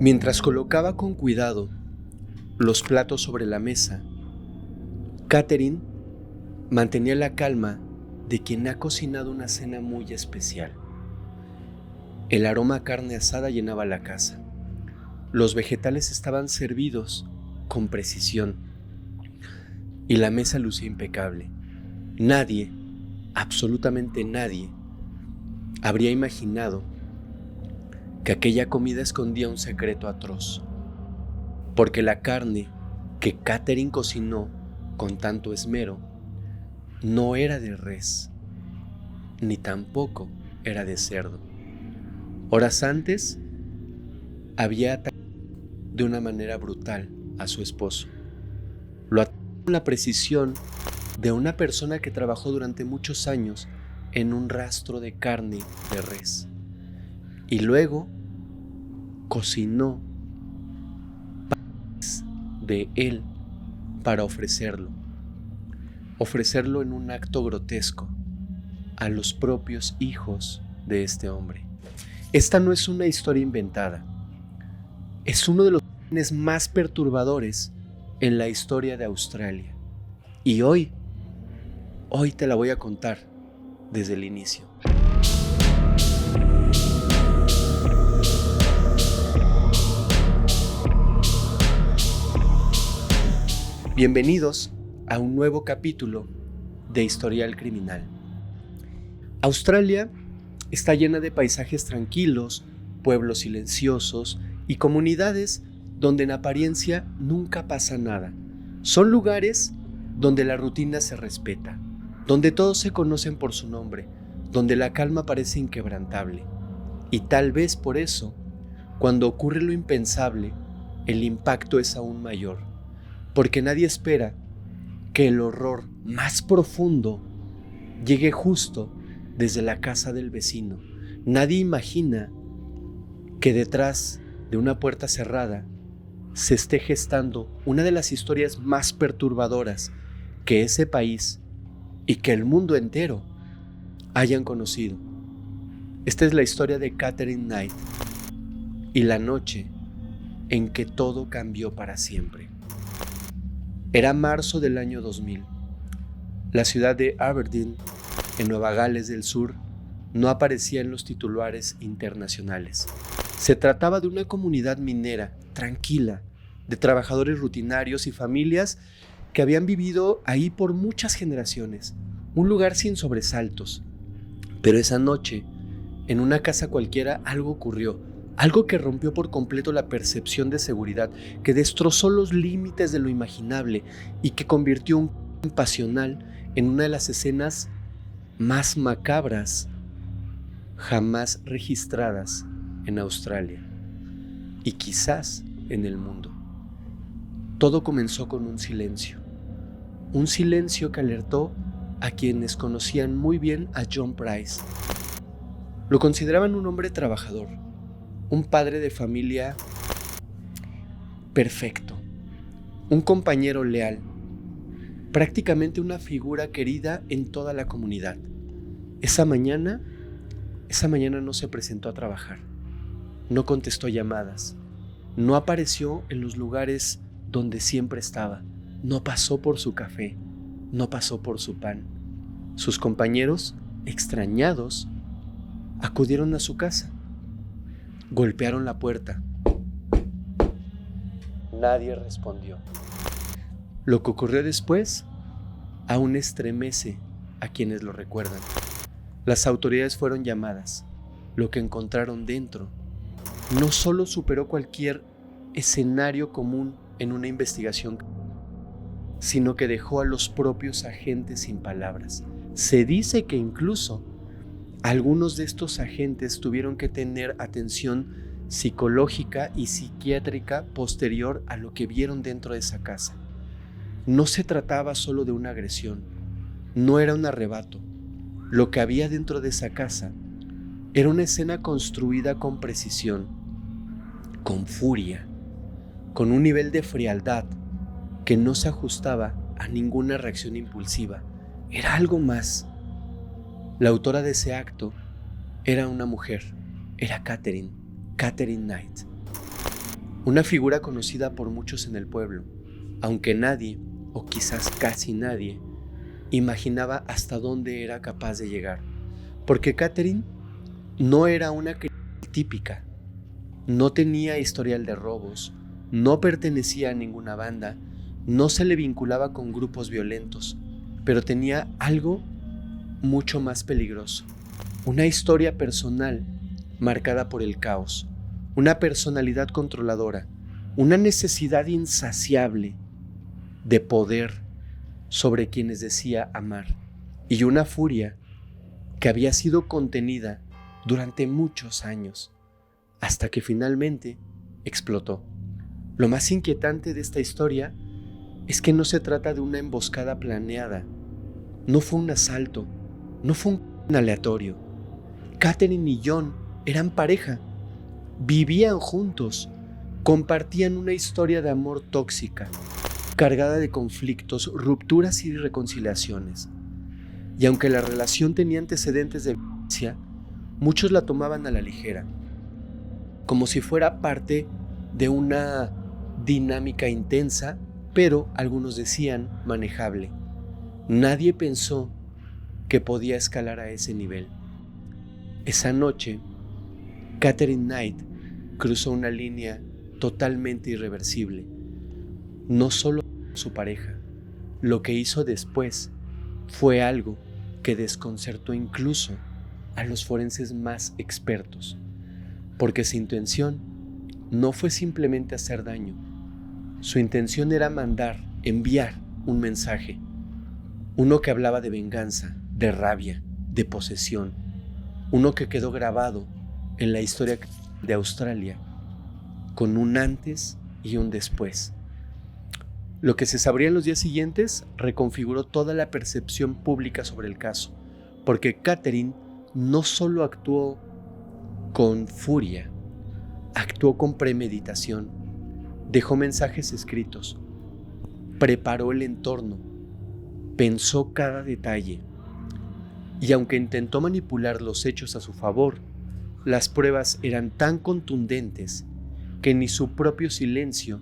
Mientras colocaba con cuidado los platos sobre la mesa, Catherine mantenía la calma de quien ha cocinado una cena muy especial. El aroma a carne asada llenaba la casa. Los vegetales estaban servidos con precisión y la mesa lucía impecable. Nadie, absolutamente nadie, habría imaginado que aquella comida escondía un secreto atroz, porque la carne que Catherine cocinó con tanto esmero no era de res, ni tampoco era de cerdo. Horas antes había atacado de una manera brutal a su esposo. Lo atacó con la precisión de una persona que trabajó durante muchos años en un rastro de carne de res. Y luego cocinó partes de él para ofrecerlo en un acto grotesco a los propios hijos de este hombre. Esta no es una historia inventada, es uno de los crímenes más perturbadores en la historia de Australia. Y hoy te la voy a contar desde el inicio. Bienvenidos a un nuevo capítulo de Historial Criminal. Australia está llena de paisajes tranquilos, pueblos silenciosos y comunidades donde en apariencia nunca pasa nada. Son lugares donde la rutina se respeta, donde todos se conocen por su nombre, donde la calma parece inquebrantable. Y tal vez por eso, cuando ocurre lo impensable, el impacto es aún mayor, porque nadie espera que el horror más profundo llegue justo desde la casa del vecino. Nadie imagina que detrás de una puerta cerrada se esté gestando una de las historias más perturbadoras que ese país y que el mundo entero hayan conocido. Esta es la historia de Catherine Knight y la noche en que todo cambió para siempre. Era marzo del año 2000. La ciudad de Aberdeen, en Nueva Gales del Sur, no aparecía en los titulares internacionales. Se trataba de una comunidad minera, tranquila, de trabajadores rutinarios y familias que habían vivido ahí por muchas generaciones, un lugar sin sobresaltos. Pero esa noche, en una casa cualquiera, algo ocurrió, algo que rompió por completo la percepción de seguridad, que destrozó los límites de lo imaginable y que convirtió un crimen pasional en una de las escenas más macabras jamás registradas en Australia y quizás en el mundo. Todo comenzó con un silencio que alertó a quienes conocían muy bien a John Price. Lo consideraban un hombre trabajador, un padre de familia perfecto, un compañero leal, prácticamente una figura querida en toda la comunidad. Esa mañana no se presentó a trabajar, no contestó llamadas, no apareció en los lugares donde siempre estaba, no pasó por su café, no pasó por su pan. Sus compañeros, extrañados, acudieron a su casa. Golpearon la puerta. Nadie respondió. Lo que ocurrió después aún estremece a quienes lo recuerdan. Las autoridades fueron llamadas. Lo que encontraron dentro no solo superó cualquier escenario común en una investigación, sino que dejó a los propios agentes sin palabras. Se dice que incluso algunos de estos agentes tuvieron que tener atención psicológica y psiquiátrica posterior a lo que vieron dentro de esa casa. No se trataba solo de una agresión, no era un arrebato. Lo que había dentro de esa casa era una escena construida con precisión, con furia, con un nivel de frialdad que no se ajustaba a ninguna reacción impulsiva. Era algo más. La autora de ese acto era una mujer, era Catherine Knight. una figura conocida por muchos en el pueblo, aunque nadie, o quizás casi nadie, imaginaba hasta dónde era capaz de llegar, porque Catherine no era una criminal típica, no tenía historial de robos, no pertenecía a ninguna banda, no se le vinculaba con grupos violentos, pero tenía algo mucho más peligroso, una historia personal marcada por el caos, una personalidad controladora, una necesidad insaciable de poder sobre quienes decía amar y una furia que había sido contenida durante muchos años, hasta que finalmente explotó. Lo más inquietante de esta historia es que no se trata de una emboscada planeada, no fue un asalto, no fue un aleatorio. Catherine y John eran pareja, vivían juntos, compartían una historia de amor tóxica, cargada de conflictos, rupturas y reconciliaciones. Y aunque la relación tenía antecedentes de violencia, muchos la tomaban a la ligera, como si fuera parte de una dinámica intensa, pero algunos decían manejable. Nadie pensó que podía escalar a ese nivel. Esa noche, Catherine Knight cruzó una línea totalmente irreversible. No solo su pareja, lo que hizo después fue algo que desconcertó incluso a los forenses más expertos, porque su intención no fue simplemente hacer daño. Su intención era enviar un mensaje, uno que hablaba de venganza, de rabia, de posesión, uno que quedó grabado en la historia de Australia con un antes y un después. Lo que se sabría en los días siguientes reconfiguró toda la percepción pública sobre el caso, porque Catherine no solo actuó con furia, actuó con premeditación, dejó mensajes escritos, preparó el entorno, pensó cada detalle, y aunque intentó manipular los hechos a su favor, las pruebas eran tan contundentes que ni su propio silencio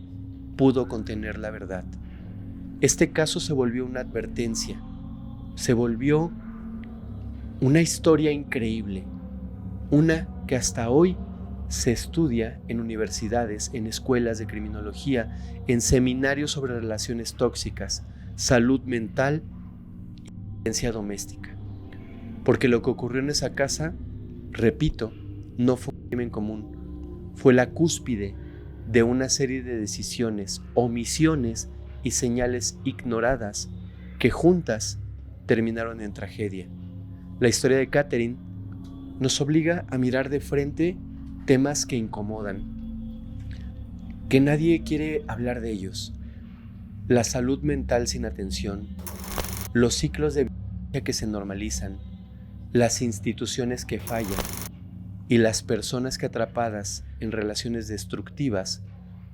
pudo contener la verdad. Este caso se volvió una advertencia, se volvió una historia increíble, una que hasta hoy se estudia en universidades, en escuelas de criminología, en seminarios sobre relaciones tóxicas, salud mental y violencia doméstica. Porque lo que ocurrió en esa casa, repito, no fue un crimen común, fue la cúspide de una serie de decisiones, omisiones y señales ignoradas que juntas terminaron en tragedia. La historia de Catherine nos obliga a mirar de frente temas que incomodan, que nadie quiere hablar de ellos: la salud mental sin atención, los ciclos de violencia que se normalizan, las instituciones que fallan y las personas que, atrapadas en relaciones destructivas,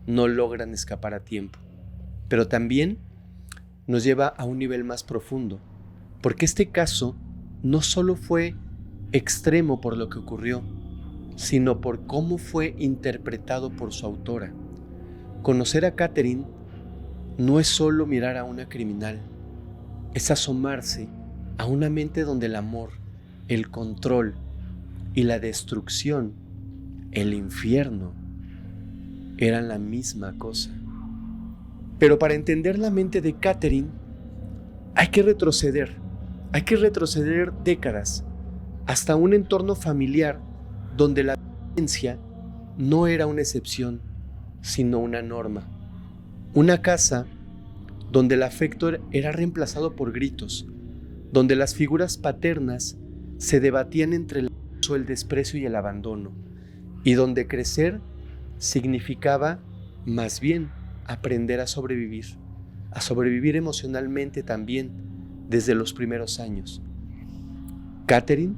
no logran escapar a tiempo. Pero también nos lleva a un nivel más profundo, porque este caso no solo fue extremo por lo que ocurrió, sino por cómo fue interpretado por su autora. Conocer a Catherine no es solo mirar a una criminal, es asomarse a una mente donde el amor, el control y la destrucción, el infierno, eran la misma cosa. Pero para entender la mente de Catherine hay que retroceder décadas hasta un entorno familiar donde la violencia no era una excepción, sino una norma. Una casa donde el afecto era reemplazado por gritos, donde las figuras paternas se debatían entre el desprecio y el abandono, y donde crecer significaba más bien aprender a sobrevivir emocionalmente también desde los primeros años. Catherine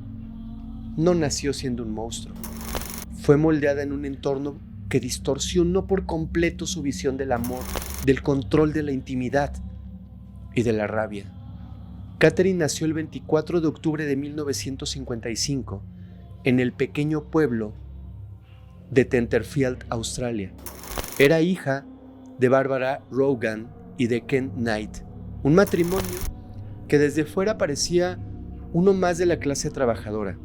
no nació siendo un monstruo, fue moldeada en un entorno que distorsionó por completo su visión del amor, del control, de la intimidad y de la rabia. Catherine nació el 24 de octubre de 1955 en el pequeño pueblo de Tenterfield, Australia. Era hija de Barbara Rogan y de Ken Knight, un matrimonio que desde fuera parecía uno más de la clase trabajadora,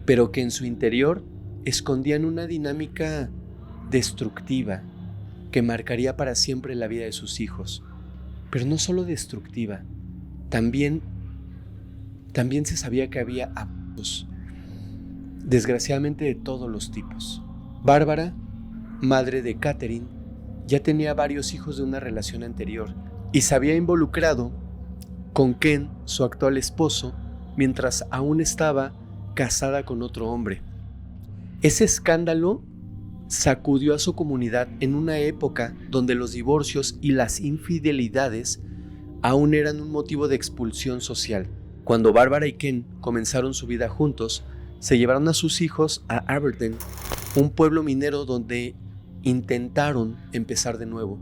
pero que en su interior escondían una dinámica destructiva que marcaría para siempre la vida de sus hijos. Pero no solo destructiva, también se sabía que había abusos, desgraciadamente de todos los tipos. Bárbara, madre de Catherine, ya tenía varios hijos de una relación anterior y se había involucrado con Ken, su actual esposo, mientras aún estaba casada con otro hombre. Ese escándalo sacudió a su comunidad en una época donde los divorcios y las infidelidades aún eran un motivo de expulsión social. Cuando Bárbara y Ken comenzaron su vida juntos, se llevaron a sus hijos a Aberdeen, un pueblo minero donde intentaron empezar de nuevo.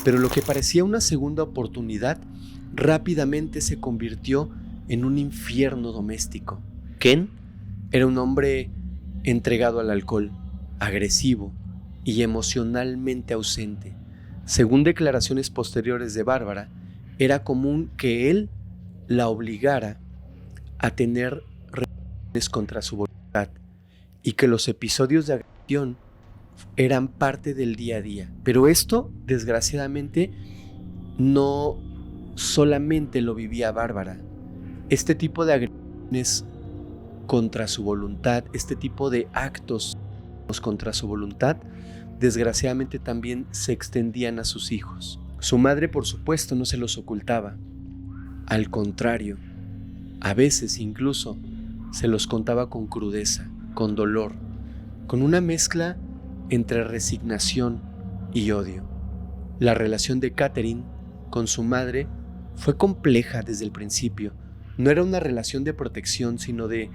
Pero lo que parecía una segunda oportunidad rápidamente se convirtió en un infierno doméstico. Ken era un hombre entregado al alcohol, agresivo y emocionalmente ausente. Según declaraciones posteriores de Bárbara, era común que él la obligara a tener relaciones contra su voluntad y que los episodios de agresión eran parte del día a día. Pero esto, desgraciadamente, no solamente lo vivía Bárbara. Este tipo de agresiones contra su voluntad, este tipo de actos contra su voluntad, desgraciadamente también se extendían a sus hijos. Su madre, por supuesto, no se los ocultaba. Al contrario, a veces incluso se los contaba con crudeza, con dolor, con una mezcla entre resignación y odio. La relación de Catherine con su madre fue compleja desde el principio. No era una relación de protección, sino de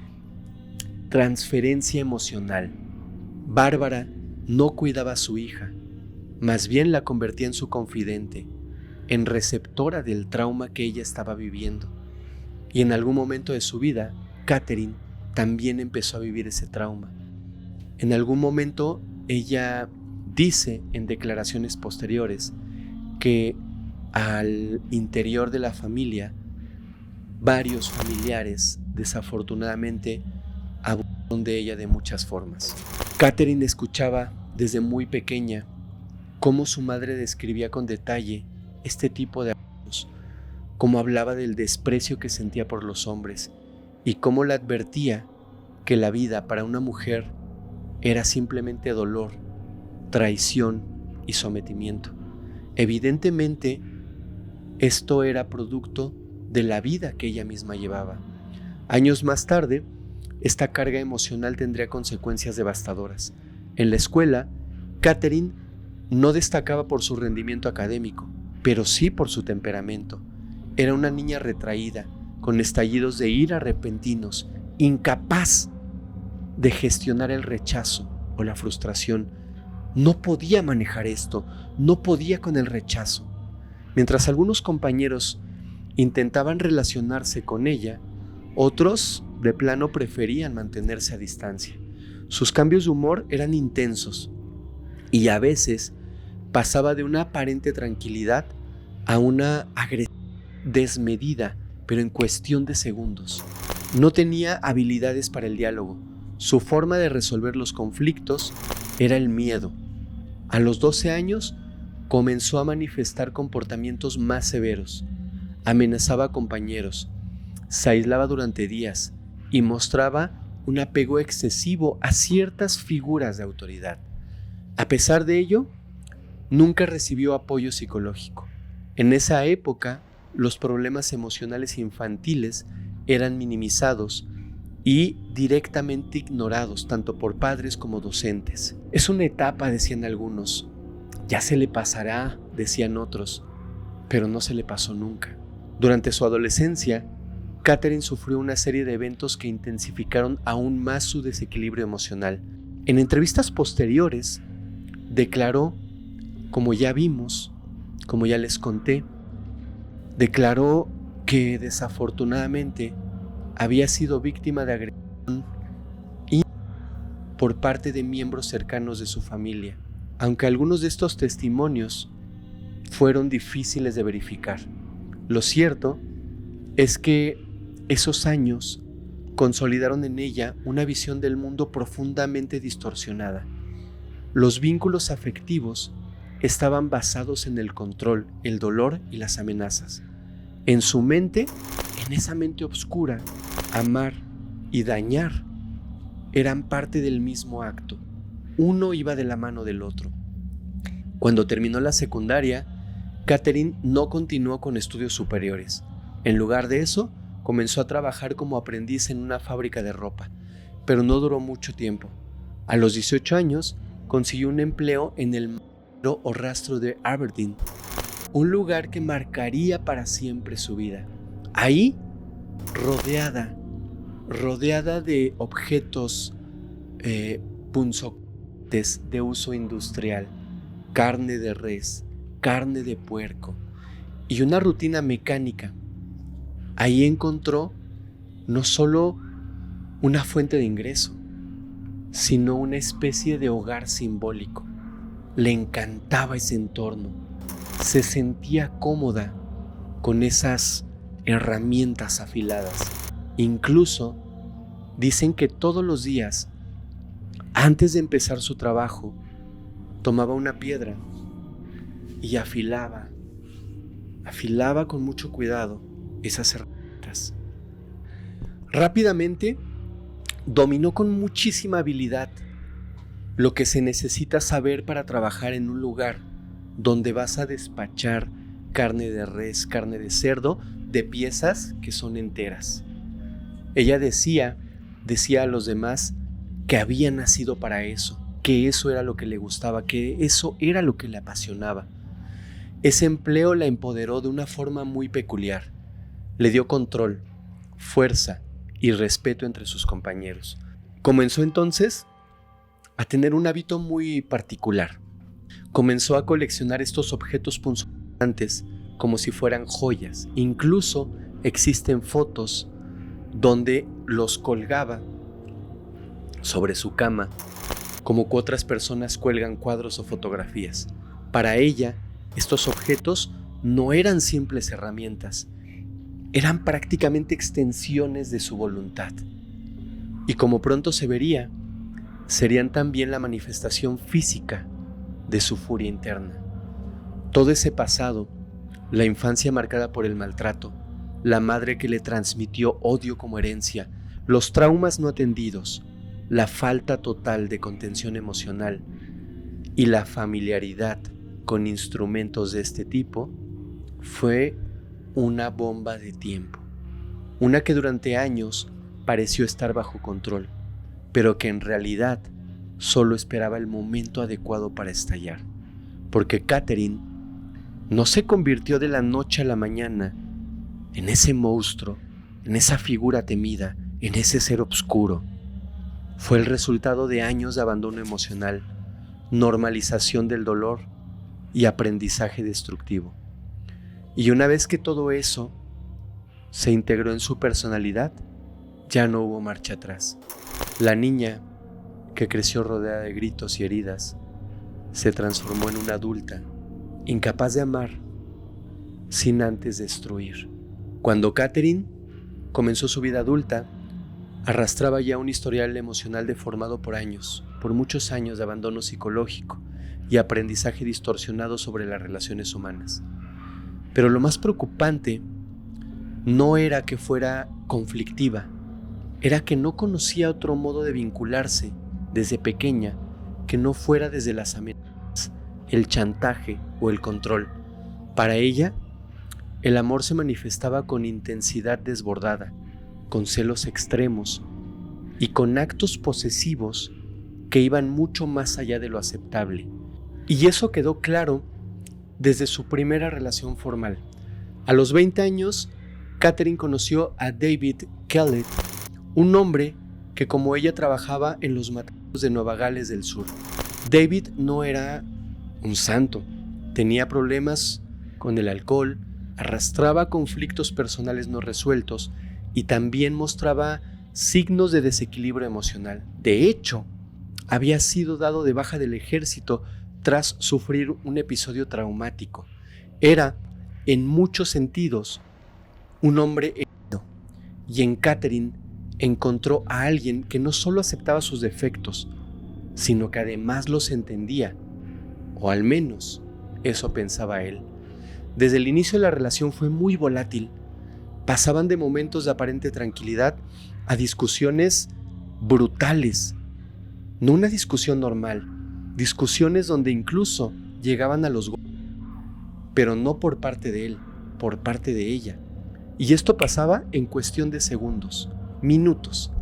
transferencia emocional. Bárbara no cuidaba a su hija, más bien la convertía en su confidente, en receptora del trauma que ella estaba viviendo. Y en algún momento de su vida, Catherine también empezó a vivir ese trauma. En algún momento ella dice en declaraciones posteriores que al interior de la familia, varios familiares desafortunadamente abusaron de ella de muchas formas. Catherine escuchaba desde muy pequeña cómo su madre describía con detalle este tipo de abusos, cómo hablaba del desprecio que sentía por los hombres y cómo le advertía que la vida para una mujer era simplemente dolor, traición y sometimiento. Evidentemente, esto era producto de la vida que ella misma llevaba. Años más tarde, esta carga emocional tendría consecuencias devastadoras. En la escuela, Catherine no destacaba por su rendimiento académico, pero sí por su temperamento. Era una niña retraída, con estallidos de ira repentinos, incapaz de gestionar el rechazo o la frustración. No podía manejar esto, no podía con el rechazo. Mientras algunos compañeros intentaban relacionarse con ella, otros de plano preferían mantenerse a distancia. Sus cambios de humor eran intensos y a veces pasaba de una aparente tranquilidad a una agresión desmedida, pero en cuestión de segundos. No tenía habilidades para el diálogo. Su forma de resolver los conflictos era el miedo. A los 12 años comenzó a manifestar comportamientos más severos. Amenazaba a compañeros, se aislaba durante días y mostraba un apego excesivo a ciertas figuras de autoridad. A pesar de ello, nunca recibió apoyo psicológico. En esa época, los problemas emocionales infantiles eran minimizados y directamente ignorados tanto por padres como docentes. Es una etapa, decían algunos. Ya se le pasará, decían otros, pero no se le pasó nunca. Durante su adolescencia, Catherine sufrió una serie de eventos que intensificaron aún más su desequilibrio emocional. En entrevistas posteriores, declaró, como ya vimos, como ya les conté, declaró que desafortunadamente había sido víctima de agresión por parte de miembros cercanos de su familia. aunque algunos de estos testimonios fueron difíciles de verificar. Lo cierto es que esos años consolidaron en ella una visión del mundo profundamente distorsionada. Los vínculos afectivos estaban basados en el control, el dolor y las amenazas. En su mente, en esa mente oscura, amar y dañar eran parte del mismo acto. Uno iba de la mano del otro. Cuando terminó la secundaria, Katherine no continuó con estudios superiores. En lugar de eso, comenzó a trabajar como aprendiz en una fábrica de ropa, pero no duró mucho tiempo. A los 18 años, consiguió un empleo en el Matadero o Rastro de Aberdeen, un lugar que marcaría para siempre su vida. Ahí, rodeada de objetos punzocortantes de uso industrial, carne de res, carne de puerco y una rutina mecánica. Ahí encontró no solo una fuente de ingreso, sino una especie de hogar simbólico. Le encantaba ese entorno, se sentía cómoda con esas herramientas afiladas. Incluso dicen que todos los días, antes de empezar su trabajo, tomaba una piedra y afilaba con mucho cuidado esas herramientas. Rápidamente dominó con muchísima habilidad lo que se necesita saber para trabajar en un lugar donde vas a despachar carne de res, carne de cerdo, de piezas que son enteras. Ella decía a los demás que había nacido para eso, que eso era lo que le gustaba, que eso era lo que le apasionaba. Ese empleo la empoderó de una forma muy peculiar. Le dio control, fuerza y respeto entre sus compañeros. Comenzó entonces a tener un hábito muy particular. Comenzó a coleccionar estos objetos punzocortantes como si fueran joyas. Incluso existen fotos donde los colgaba sobre su cama, como que otras personas cuelgan cuadros o fotografías. Para ella, estos objetos no eran simples herramientas, eran prácticamente extensiones de su voluntad. Y como pronto se vería, serían también la manifestación física de su furia interna. Todo ese pasado, la infancia marcada por el maltrato, la madre que le transmitió odio como herencia, los traumas no atendidos, la falta total de contención emocional y la familiaridad con instrumentos de este tipo, fue una bomba de tiempo. Una que durante años pareció estar bajo control, pero que en realidad solo esperaba el momento adecuado para estallar. Porque Katherine no se convirtió de la noche a la mañana en ese monstruo, en esa figura temida, en ese ser oscuro. Fue el resultado de años de abandono emocional, normalización del dolor y aprendizaje destructivo. Y una vez que todo eso se integró en su personalidad, ya no hubo marcha atrás. La niña, que creció rodeada de gritos y heridas, se transformó en una adulta, incapaz de amar, sin antes destruir. Cuando Katherine comenzó su vida adulta, arrastraba ya un historial emocional deformado por muchos años de abandono psicológico y aprendizaje distorsionado sobre las relaciones humanas. Pero lo más preocupante no era que fuera conflictiva, era que no conocía otro modo de vincularse desde pequeña que no fuera desde las amenazas, el chantaje o el control. Para ella, el amor se manifestaba con intensidad desbordada, con celos extremos y con actos posesivos que iban mucho más allá de lo aceptable. Y eso quedó claro desde su primera relación formal. A los 20 años, Katherine conoció a David Kellett, un hombre que como ella trabajaba en los mataderos de Nueva Gales del Sur. David no era un santo, tenía problemas con el alcohol, arrastraba conflictos personales no resueltos y también mostraba signos de desequilibrio emocional. De hecho, había sido dado de baja del ejército tras sufrir un episodio traumático. Era, en muchos sentidos, un hombre herido, y en Catherine encontró a alguien que no solo aceptaba sus defectos, sino que además los entendía, o al menos eso pensaba él. Desde el inicio de la relación fue muy volátil. Pasaban de momentos de aparente tranquilidad a discusiones brutales. No una discusión normal, discusiones donde incluso llegaban a los golpes, pero no por parte de él, por parte de ella. Y esto pasaba en cuestión de segundos, minutos.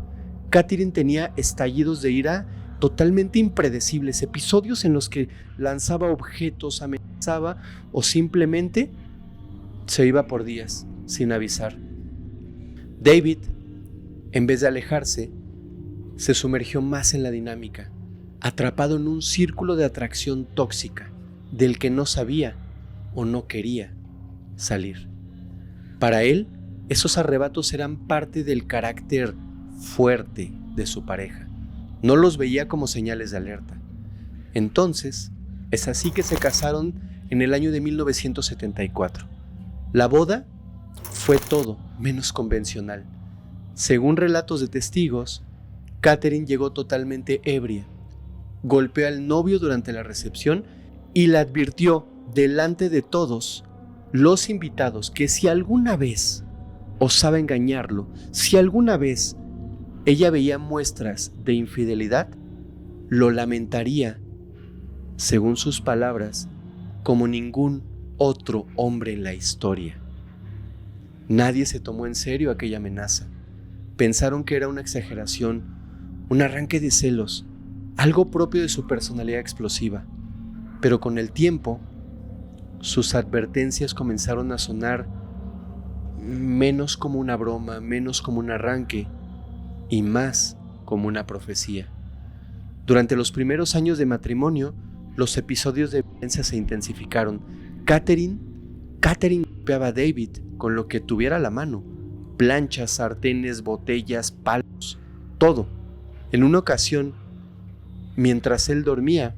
Catherine tenía estallidos de ira totalmente impredecibles, episodios en los que lanzaba objetos, amenazaba o simplemente se iba por días sin avisar. David, en vez de alejarse, se sumergió más en la dinámica, atrapado en un círculo de atracción tóxica del que no sabía o no quería salir. Para él, esos arrebatos eran parte del carácter fuerte de su pareja. No los veía como señales de alerta. Entonces, es así que se casaron en el año de 1974. La boda fue todo menos convencional. Según relatos de testigos, Catherine llegó totalmente ebria, golpeó al novio durante la recepción y le advirtió delante de todos los invitados que si alguna vez osaba engañarlo, si alguna vez ella veía muestras de infidelidad, lo lamentaría, según sus palabras, como ningún otro hombre en la historia. Nadie se tomó en serio aquella amenaza. Pensaron que era una exageración, un arranque de celos, algo propio de su personalidad explosiva. Pero con el tiempo, sus advertencias comenzaron a sonar menos como una broma, menos como un arranque y más como una profecía. Durante los primeros años de matrimonio, los episodios de violencia se intensificaron. Catherine golpeaba a David con lo que tuviera a la mano: planchas, sartenes, botellas, palos, todo. En una ocasión, mientras él dormía,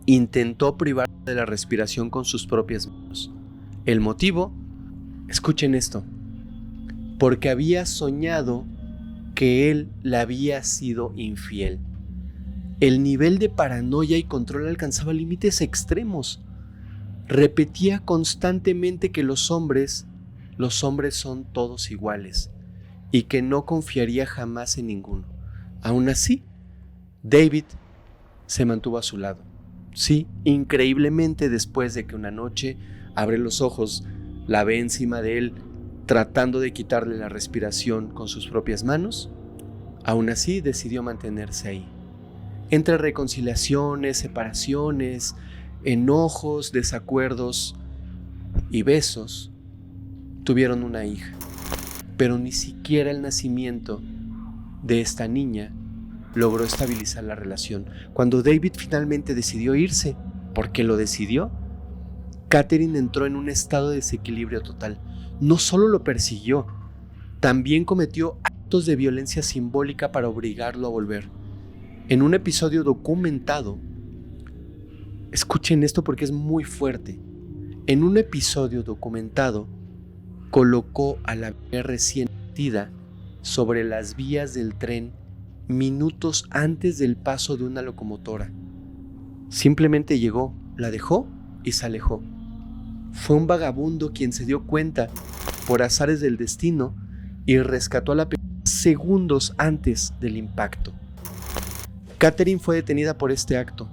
intentó privarlo de la respiración con sus propias manos. El motivo, escuchen esto, porque había soñado que él le había sido infiel. El nivel de paranoia y control alcanzaba límites extremos. Repetía constantemente que los hombres son todos iguales y que no confiaría jamás en ninguno. Aún así, David se mantuvo a su lado. Sí, increíblemente, después de que una noche abre los ojos, la ve encima de él, tratando de quitarle la respiración con sus propias manos, aún así decidió mantenerse ahí. Entre reconciliaciones, separaciones, enojos, desacuerdos y besos, tuvieron una hija. Pero ni siquiera el nacimiento de esta niña logró estabilizar la relación. Cuando David finalmente decidió irse, porque lo decidió, Catherine entró en un estado de desequilibrio total. No solo lo persiguió, también cometió actos de violencia simbólica para obligarlo a volver. En un episodio documentado, escuchen esto porque es muy fuerte. En un episodio documentado, colocó a la bebé recién nacida sobre las vías del tren minutos antes del paso de una locomotora. Simplemente llegó, la dejó y se alejó. Fue un vagabundo quien se dio cuenta, por azares del destino, y rescató a la bebé segundos antes del impacto. Catherine fue detenida por este acto,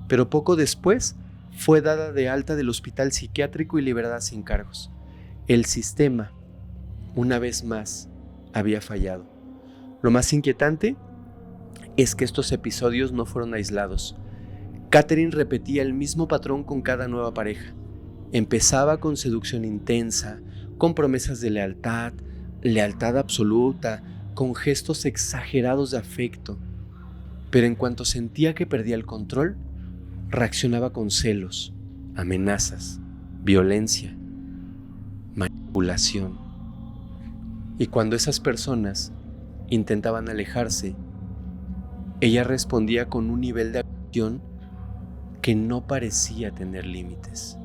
pero poco después fue dada de alta del hospital psiquiátrico y liberada sin cargos. El sistema, una vez más, había fallado. Lo más inquietante es que estos episodios no fueron aislados. Catherine repetía el mismo patrón con cada nueva pareja. Empezaba con seducción intensa, con promesas de lealtad, lealtad absoluta, con gestos exagerados de afecto. Pero en cuanto sentía que perdía el control, reaccionaba con celos, amenazas, violencia, manipulación. Y cuando esas personas intentaban alejarse, ella respondía con un nivel de agresión que no parecía tener límites.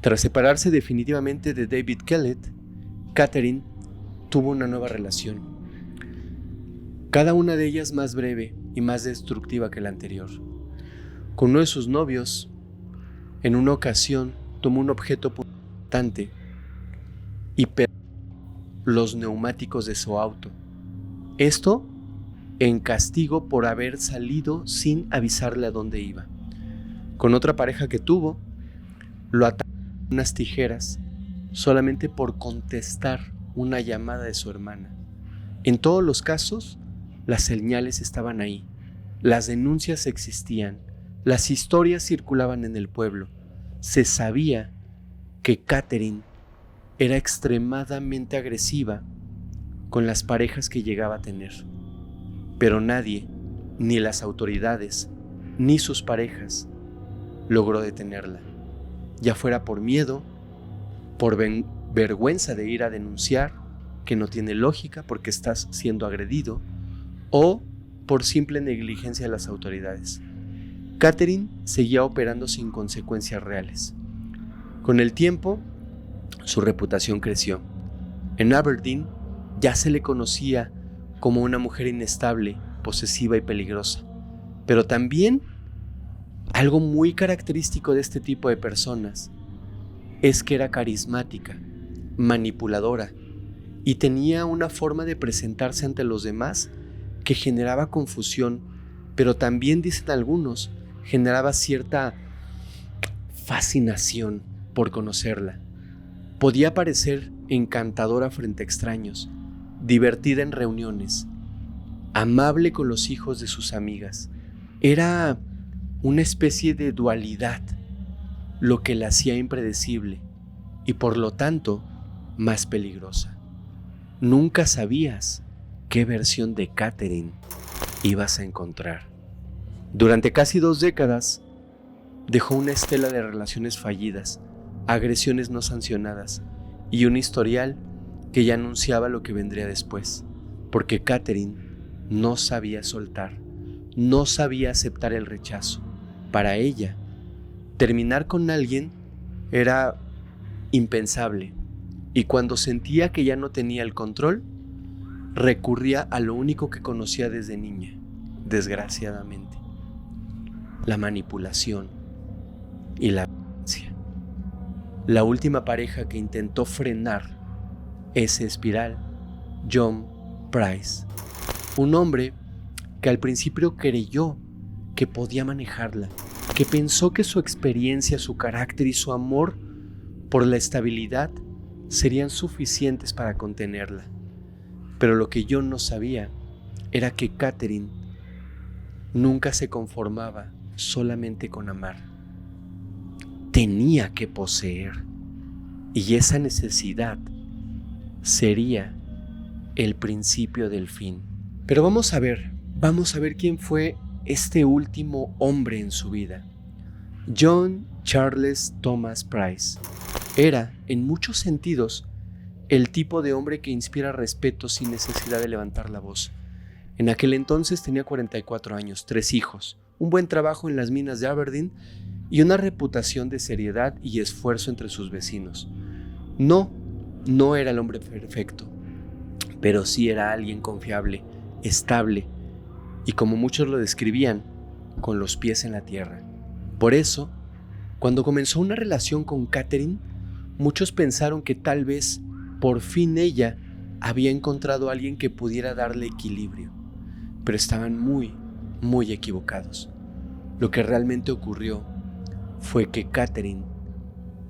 Tras separarse definitivamente de David Kellett, Catherine tuvo una nueva relación, cada una de ellas más breve y más destructiva que la anterior. Con uno de sus novios, en una ocasión, tomó un objeto punzante y perdió los neumáticos de su auto. Esto en castigo por haber salido sin avisarle a dónde iba. Con otra pareja que tuvo, lo atacó con unas tijeras solamente por contestar una llamada de su hermana. En todos los casos, las señales estaban ahí, las denuncias existían, las historias circulaban en el pueblo. Se sabía que Catherine era extremadamente agresiva con las parejas que llegaba a tener, pero nadie, ni las autoridades, ni sus parejas, logró detenerla, ya fuera por miedo, por vergüenza de ir a denunciar, que no tiene lógica porque estás siendo agredido, o por simple negligencia de las autoridades. Catherine seguía operando sin consecuencias reales. Con el tiempo, su reputación creció. En Aberdeen ya se le conocía como una mujer inestable, posesiva y peligrosa. Pero también algo muy característico de este tipo de personas es que era carismática, manipuladora y tenía una forma de presentarse ante los demás que generaba confusión, pero también, dicen algunos, generaba cierta fascinación por conocerla. Podía parecer encantadora frente a extraños, divertida en reuniones, amable con los hijos de sus amigas. Era una especie de dualidad, lo que la hacía impredecible y por lo tanto más peligrosa. Nunca sabías qué versión de Catherine ibas a encontrar. Durante casi 2 décadas dejó una estela de relaciones fallidas, agresiones no sancionadas y un historial que ya anunciaba lo que vendría después, porque Catherine no sabía soltar, no sabía aceptar el rechazo. Para ella, terminar con alguien era impensable, y cuando sentía que ya no tenía el control, recurría a lo único que conocía desde niña, desgraciadamente: la manipulación y la violencia. La última pareja que intentó frenar ese espiral, John Price, un hombre que al principio creyó que podía manejarla, que pensó que su experiencia, su carácter y su amor por la estabilidad serían suficientes para contenerla. Pero lo que John no sabía era que Catherine nunca se conformaba solamente con amar. Tenía que poseer, y esa necesidad sería el principio del fin. Pero vamos a ver quién fue este último hombre en su vida. John Charles Thomas Price era, en muchos sentidos, el tipo de hombre que inspira respeto sin necesidad de levantar la voz. En aquel entonces tenía 44 años, 3 hijos, un buen trabajo en las minas de Aberdeen y una reputación de seriedad y esfuerzo entre sus vecinos. No era el hombre perfecto, pero sí era alguien confiable, estable y, como muchos lo describían, con los pies en la tierra. Por eso, cuando comenzó una relación con Catherine, muchos pensaron que tal vez por fin ella había encontrado a alguien que pudiera darle equilibrio, pero estaban muy, muy equivocados. Lo que realmente ocurrió fue que Catherine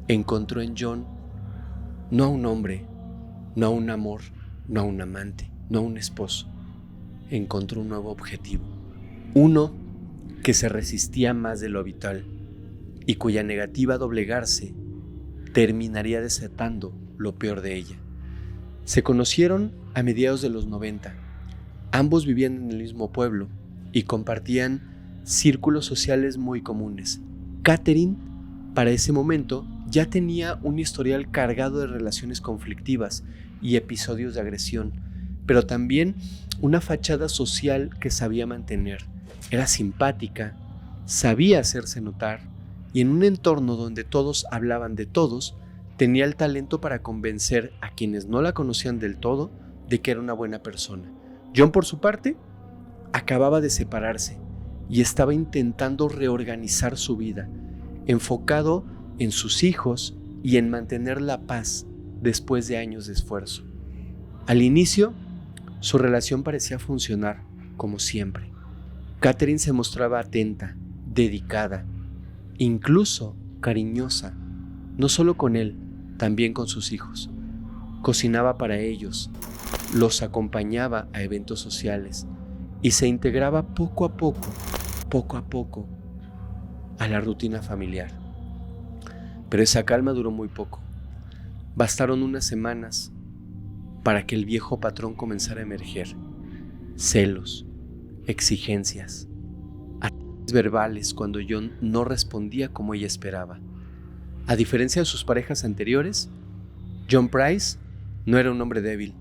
encontró en John no a un hombre, no a un amor, no a un amante, no a un esposo. Encontró un nuevo objetivo, uno que se resistía más de lo habitual y cuya negativa a doblegarse terminaría desatando lo peor de ella. Se conocieron a mediados de los 90. Ambos vivían en el mismo pueblo y compartían círculos sociales muy comunes. Catherine, para ese momento, ya tenía un historial cargado de relaciones conflictivas y episodios de agresión, pero también una fachada social que sabía mantener. Era simpática, sabía hacerse notar y en un entorno donde todos hablaban de todos, tenía el talento para convencer a quienes no la conocían del todo de que era una buena persona. John, por su parte, acababa de separarse y estaba intentando reorganizar su vida, enfocado en sus hijos y en mantener la paz después de años de esfuerzo. Al inicio, su relación parecía funcionar como siempre. Catherine se mostraba atenta, dedicada, incluso cariñosa, no solo con él, también con sus hijos. Cocinaba para ellos, los acompañaba a eventos sociales y se integraba poco a poco, a la rutina familiar. Pero esa calma duró muy poco. Bastaron unas semanas para que el viejo patrón comenzara a emerger. Celos, exigencias, ataques verbales cuando John no respondía como ella esperaba. A diferencia de sus parejas anteriores, John Price no era un hombre débil.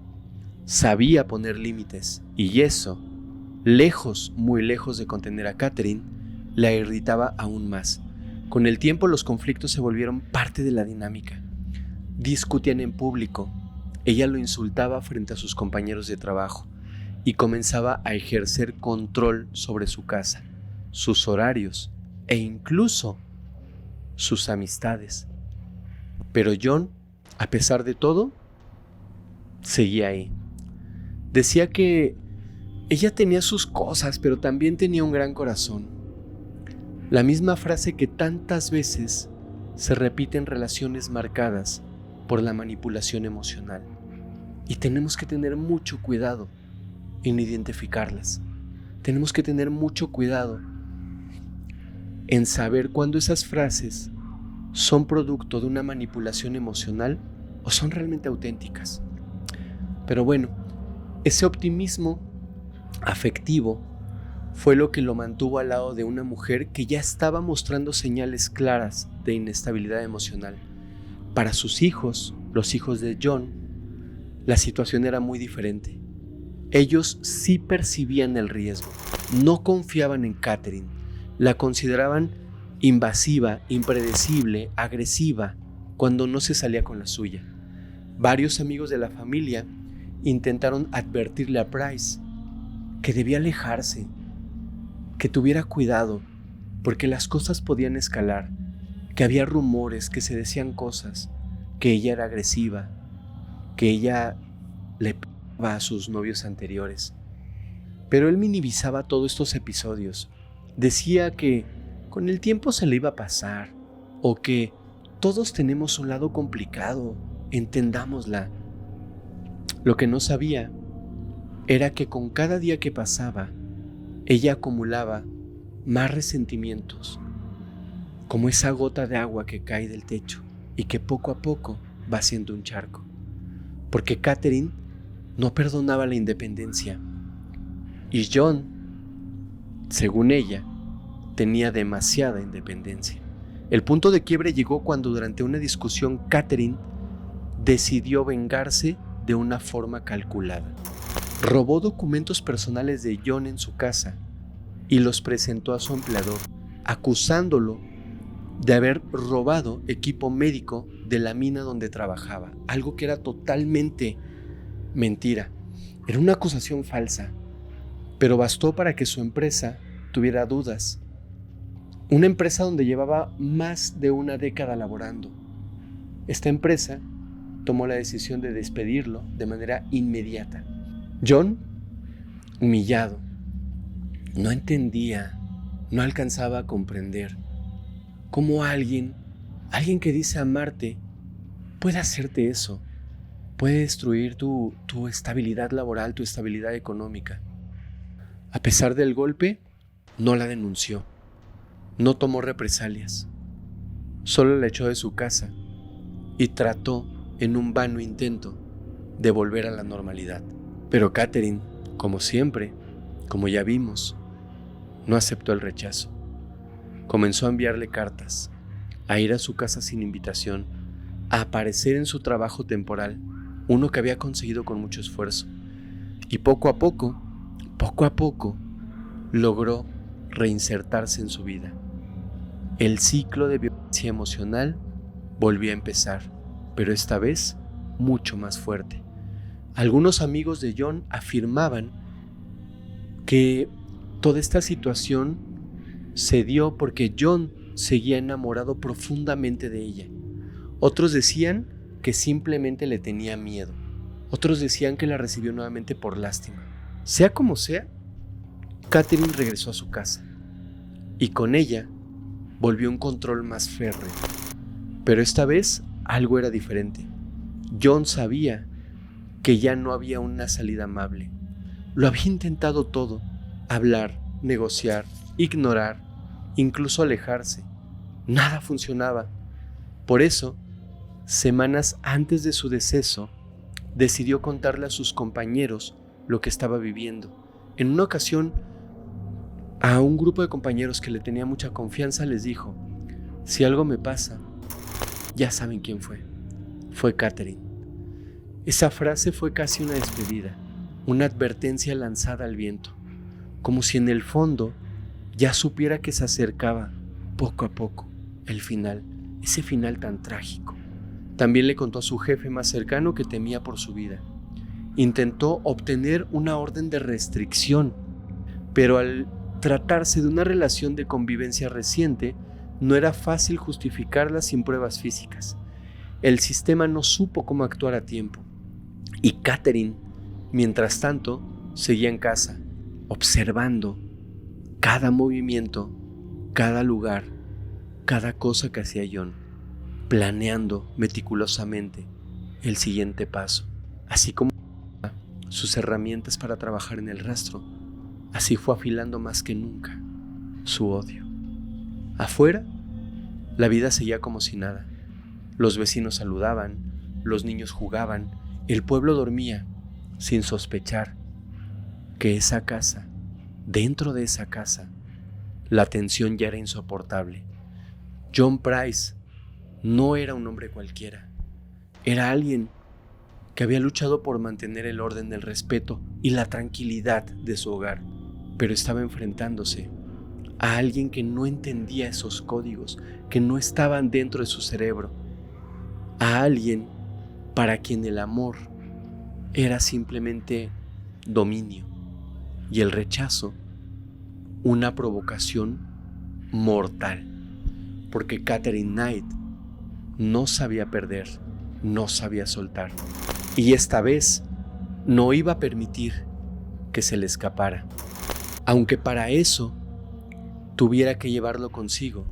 Sabía poner límites y eso, muy lejos de contener a Catherine, la irritaba aún más. Con el tiempo los conflictos se volvieron parte de la dinámica. Discutían en público, ella lo insultaba frente a sus compañeros de trabajo y comenzaba a ejercer control sobre su casa, sus horarios e incluso sus amistades. Pero John, a pesar de todo, seguía ahí. Decía que ella tenía sus cosas, pero también tenía un gran corazón. La misma frase que tantas veces se repite en relaciones marcadas por la manipulación emocional. Y tenemos que tener mucho cuidado en identificarlas. Tenemos que tener mucho cuidado en saber cuándo esas frases son producto de una manipulación emocional o son realmente auténticas. Pero bueno, ese optimismo afectivo fue lo que lo mantuvo al lado de una mujer que ya estaba mostrando señales claras de inestabilidad emocional. Para sus hijos, los hijos de John, la situación era muy diferente. Ellos sí percibían el riesgo, no confiaban en Catherine, la consideraban invasiva, impredecible, agresiva, cuando no se salía con la suya. Varios amigos de la familia intentaron advertirle a Price que debía alejarse, que tuviera cuidado, porque las cosas podían escalar, que había rumores, que se decían cosas, que ella era agresiva, que ella le pegaba a sus novios anteriores. Pero él minimizaba todos estos episodios. Decía que con el tiempo se le iba a pasar, o que todos tenemos un lado complicado, entendámosla. Lo que no sabía era que con cada día que pasaba, ella acumulaba más resentimientos, como esa gota de agua que cae del techo y que poco a poco va haciendo un charco. Porque Catherine no perdonaba la independencia y John, según ella, tenía demasiada independencia. El punto de quiebre llegó cuando durante una discusión Catherine decidió vengarse de una forma calculada. Robó documentos personales de John en su casa y los presentó a su empleador, acusándolo de haber robado equipo médico de la mina donde trabajaba, algo que era totalmente mentira. Era una acusación falsa, pero bastó para que su empresa tuviera dudas. Una empresa donde llevaba más de una década laborando. Esta empresa tomó la decisión de despedirlo de manera inmediata. John, humillado, no entendía, no alcanzaba a comprender cómo alguien que dice amarte, puede hacerte eso, puede destruir tu estabilidad laboral, tu estabilidad económica. A pesar del golpe, no la denunció, no tomó represalias, solo la echó de su casa y trató en un vano intento de volver a la normalidad. Pero Catherine, como siempre, como ya vimos, no aceptó el rechazo. Comenzó a enviarle cartas, a ir a su casa sin invitación, a aparecer en su trabajo temporal, uno que había conseguido con mucho esfuerzo. Y poco a poco, logró reinsertarse en su vida. El ciclo de violencia emocional volvió a empezar, pero esta vez mucho más fuerte. Algunos amigos de John afirmaban que toda esta situación se dio porque John seguía enamorado profundamente de ella. Otros decían que simplemente le tenía miedo. Otros decían que la recibió nuevamente por lástima. Sea como sea, Catherine regresó a su casa y con ella volvió un control más férreo. Pero esta vez algo era diferente. John sabía que ya no había una salida amable. Lo había intentado todo: hablar, negociar, ignorar, incluso alejarse. Nada funcionaba. Por eso, semanas antes de su deceso, decidió contarle a sus compañeros lo que estaba viviendo. En una ocasión, a un grupo de compañeros que le tenía mucha confianza les dijo: si algo me pasa, ya saben quién fue. Fue Catherine. Esa frase fue casi una despedida, una advertencia lanzada al viento, como si en el fondo ya supiera que se acercaba poco a poco el final, ese final tan trágico. También le contó a su jefe más cercano que temía por su vida. Intentó obtener una orden de restricción, pero al tratarse de una relación de convivencia reciente, no era fácil justificarla sin pruebas físicas. El sistema no supo cómo actuar a tiempo. Y Catherine, mientras tanto, seguía en casa, observando cada movimiento, cada lugar, cada cosa que hacía John, planeando meticulosamente el siguiente paso, así como sus herramientas para trabajar en el rastro. Así fue afilando más que nunca su odio. Afuera, la vida seguía como si nada. Los vecinos saludaban, los niños jugaban, el pueblo dormía, sin sospechar que esa casa, dentro de esa casa, la tensión ya era insoportable. John Price no era un hombre cualquiera. Era alguien que había luchado por mantener el orden, el respeto y la tranquilidad de su hogar, pero estaba enfrentándose a alguien que no entendía esos códigos, que no estaban dentro de su cerebro, a alguien para quien el amor era simplemente dominio y el rechazo una provocación mortal, porque Catherine Knight no sabía perder, no sabía soltar, y esta vez no iba a permitir que se le escapara, aunque para eso tuviera que llevarlo consigo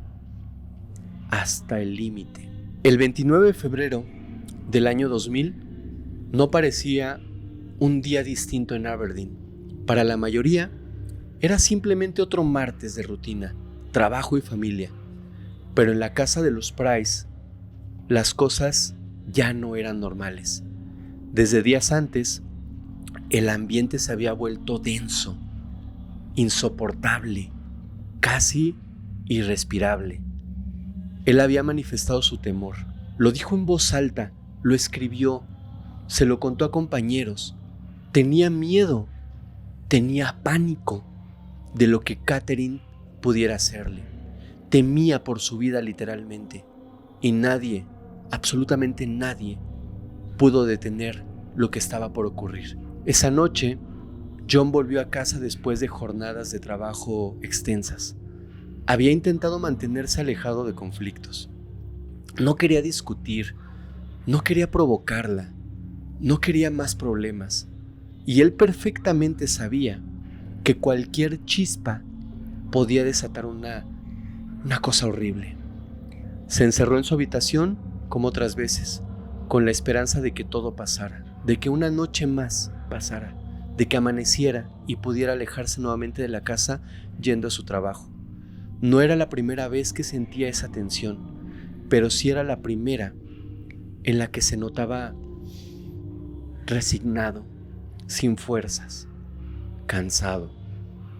hasta el límite. El 29 de febrero del año 2000 no parecía un día distinto en Aberdeen. Para la mayoría era simplemente otro martes de rutina, trabajo y familia. Pero en la casa de los Price, las cosas ya no eran normales. Desde días antes, el ambiente se había vuelto denso, insoportable, casi irrespirable. Él había manifestado su temor, lo dijo en voz alta, lo escribió, se lo contó a compañeros. Tenía miedo, tenía pánico de lo que Catherine pudiera hacerle. Temía por su vida literalmente, y nadie, absolutamente nadie, pudo detener lo que estaba por ocurrir. Esa noche, John volvió a casa después de jornadas de trabajo extensas. Había intentado mantenerse alejado de conflictos. No quería discutir, no quería provocarla, no quería más problemas. Y él perfectamente sabía que cualquier chispa podía desatar una cosa horrible. Se encerró en su habitación como otras veces, con la esperanza de que todo pasara, de que una noche más pasara, de que amaneciera y pudiera alejarse nuevamente de la casa yendo a su trabajo. No era la primera vez que sentía esa tensión, pero sí era la primera en la que se notaba resignado, sin fuerzas, cansado.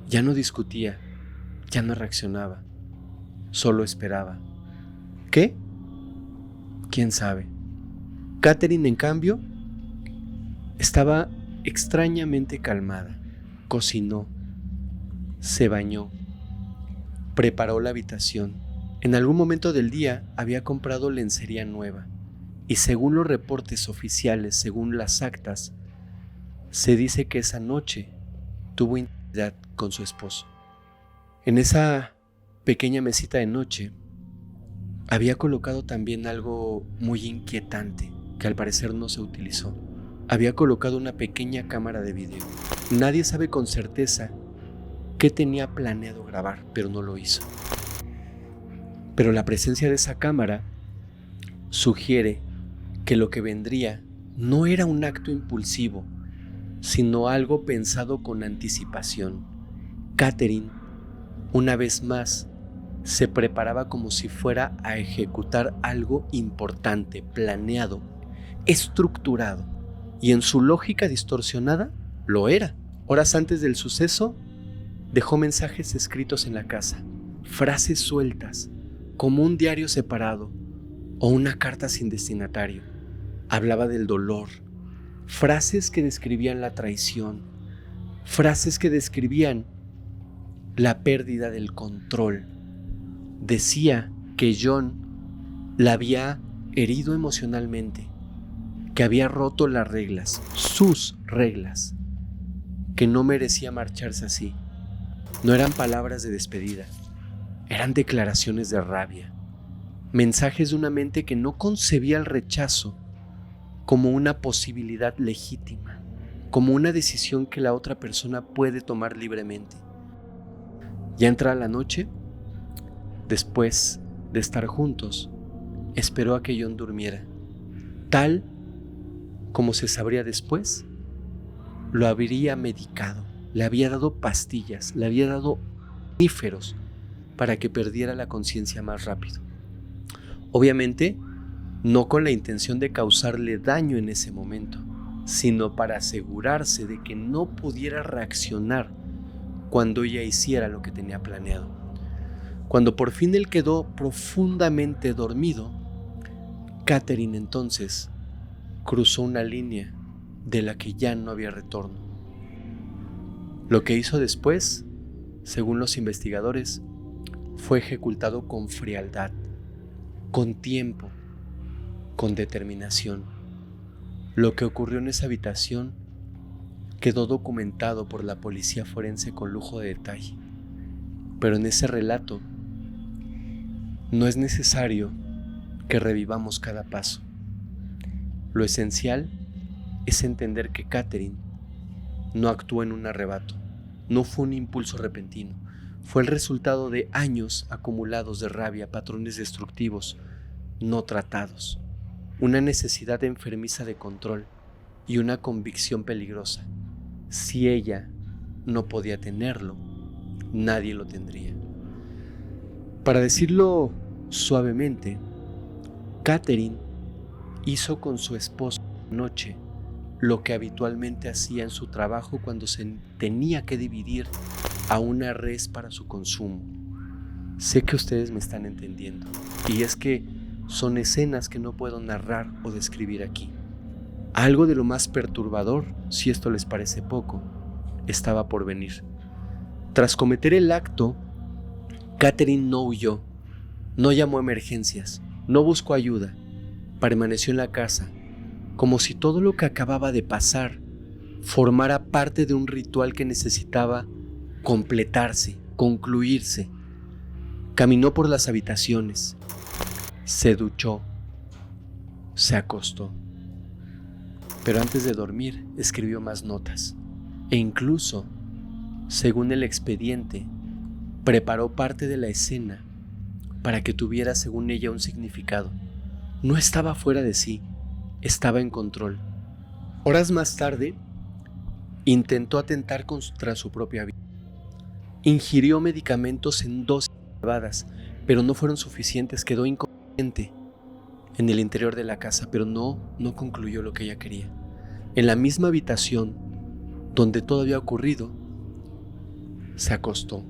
Ya no discutía, ya no reaccionaba, solo esperaba. ¿Qué? ¿Quién sabe? Catherine, en cambio, estaba extrañamente calmada. Cocinó, se bañó, Preparó la habitación. En algún momento del día había comprado lencería nueva y según los reportes oficiales, según las actas, se dice que esa noche tuvo intimidad con su esposo. En esa pequeña mesita de noche había colocado también algo muy inquietante que al parecer no se utilizó. Había colocado una pequeña cámara de video. Nadie sabe con certeza qué tenía planeado grabar, pero no lo hizo. Pero la presencia de esa cámara sugiere que lo que vendría no era un acto impulsivo, sino algo pensado con anticipación. Catherine, una vez más, se preparaba como si fuera a ejecutar algo importante, planeado, estructurado, y en su lógica distorsionada lo era. Horas antes del suceso, dejó mensajes escritos en la casa, frases sueltas, como un diario separado o una carta sin destinatario. Hablaba del dolor, frases que describían la traición, frases que describían la pérdida del control. Decía que John la había herido emocionalmente, que había roto las reglas, sus reglas, que no merecía marcharse así. No eran palabras de despedida, eran declaraciones de rabia, mensajes de una mente que no concebía el rechazo como una posibilidad legítima, como una decisión que la otra persona puede tomar libremente. Ya entrada la noche, después de estar juntos, esperó a que John durmiera. Tal como se sabría después, lo habría medicado, le había dado pastillas, le había dado omníferos para que perdiera la conciencia más rápido. Obviamente, no con la intención de causarle daño en ese momento, sino para asegurarse de que no pudiera reaccionar cuando ella hiciera lo que tenía planeado. Cuando por fin él quedó profundamente dormido, Catherine entonces cruzó una línea de la que ya no había retorno. Lo que hizo después, según los investigadores, fue ejecutado con frialdad, con tiempo, con determinación. Lo que ocurrió en esa habitación quedó documentado por la policía forense con lujo de detalle. Pero en ese relato no es necesario que revivamos cada paso. Lo esencial es entender que Catherine no actuó en un arrebato, no fue un impulso repentino, fue el resultado de años acumulados de rabia, patrones destructivos no tratados, una necesidad enfermiza de control y una convicción peligrosa. Si ella no podía tenerlo, nadie lo tendría. Para decirlo suavemente, Catherine hizo con su esposo anoche lo que habitualmente hacía en su trabajo cuando se tenía que dividir a una res para su consumo. Sé que ustedes me están entendiendo, y es que son escenas que no puedo narrar o describir aquí. Algo de lo más perturbador, si esto les parece poco, estaba por venir. Tras cometer el acto, Catherine no huyó, no llamó a emergencias, no buscó ayuda, permaneció en la casa, como si todo lo que acababa de pasar formara parte de un ritual que necesitaba completarse, concluirse. Caminó por las habitaciones, se duchó, se acostó. Pero antes de dormir escribió más notas e incluso, según el expediente, preparó parte de la escena para que tuviera, según ella, un significado. No estaba fuera de sí, estaba en control. Horas más tarde, intentó atentar contra su propia vida. Ingirió medicamentos en dosis elevadas, pero no fueron suficientes. Quedó inconsciente en el interior de la casa, pero no concluyó lo que ella quería. En la misma habitación donde todo había ocurrido, se acostó.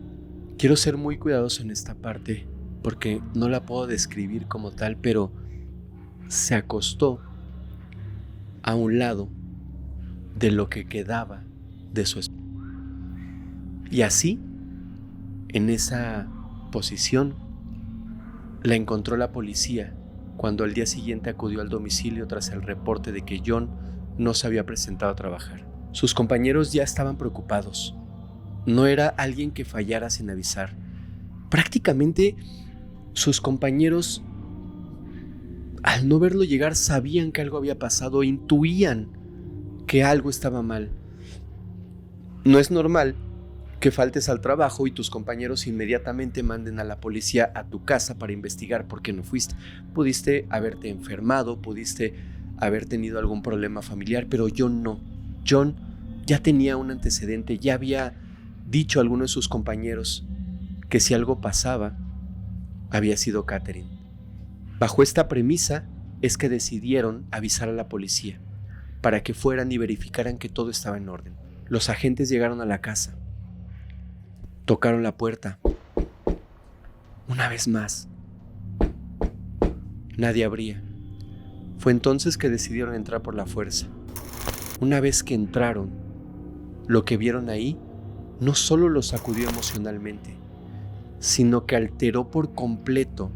Quiero ser muy cuidadoso en esta parte porque no la puedo describir como tal, pero se acostó a un lado de lo que quedaba de su esposo. Y así, en esa posición la encontró la policía cuando al día siguiente acudió al domicilio tras el reporte de que John no se había presentado a trabajar. Sus compañeros ya estaban preocupados. No era alguien que fallara sin avisar. Prácticamente sus compañeros, al no verlo llegar, sabían que algo había pasado, intuían que algo estaba mal. No es normal que faltes al trabajo y tus compañeros inmediatamente manden a la policía a tu casa para investigar por qué no fuiste. Pudiste haberte enfermado, pudiste haber tenido algún problema familiar, pero John no. John ya tenía un antecedente, ya había dicho a alguno de sus compañeros que si algo pasaba, había sido Catherine. Bajo esta premisa es que decidieron avisar a la policía para que fueran y verificaran que todo estaba en orden. Los agentes llegaron a la casa, tocaron la puerta. Una vez más, nadie abría. Fue entonces que decidieron entrar por la fuerza. Una vez que entraron, lo que vieron ahí no solo los sacudió emocionalmente, sino que alteró por completo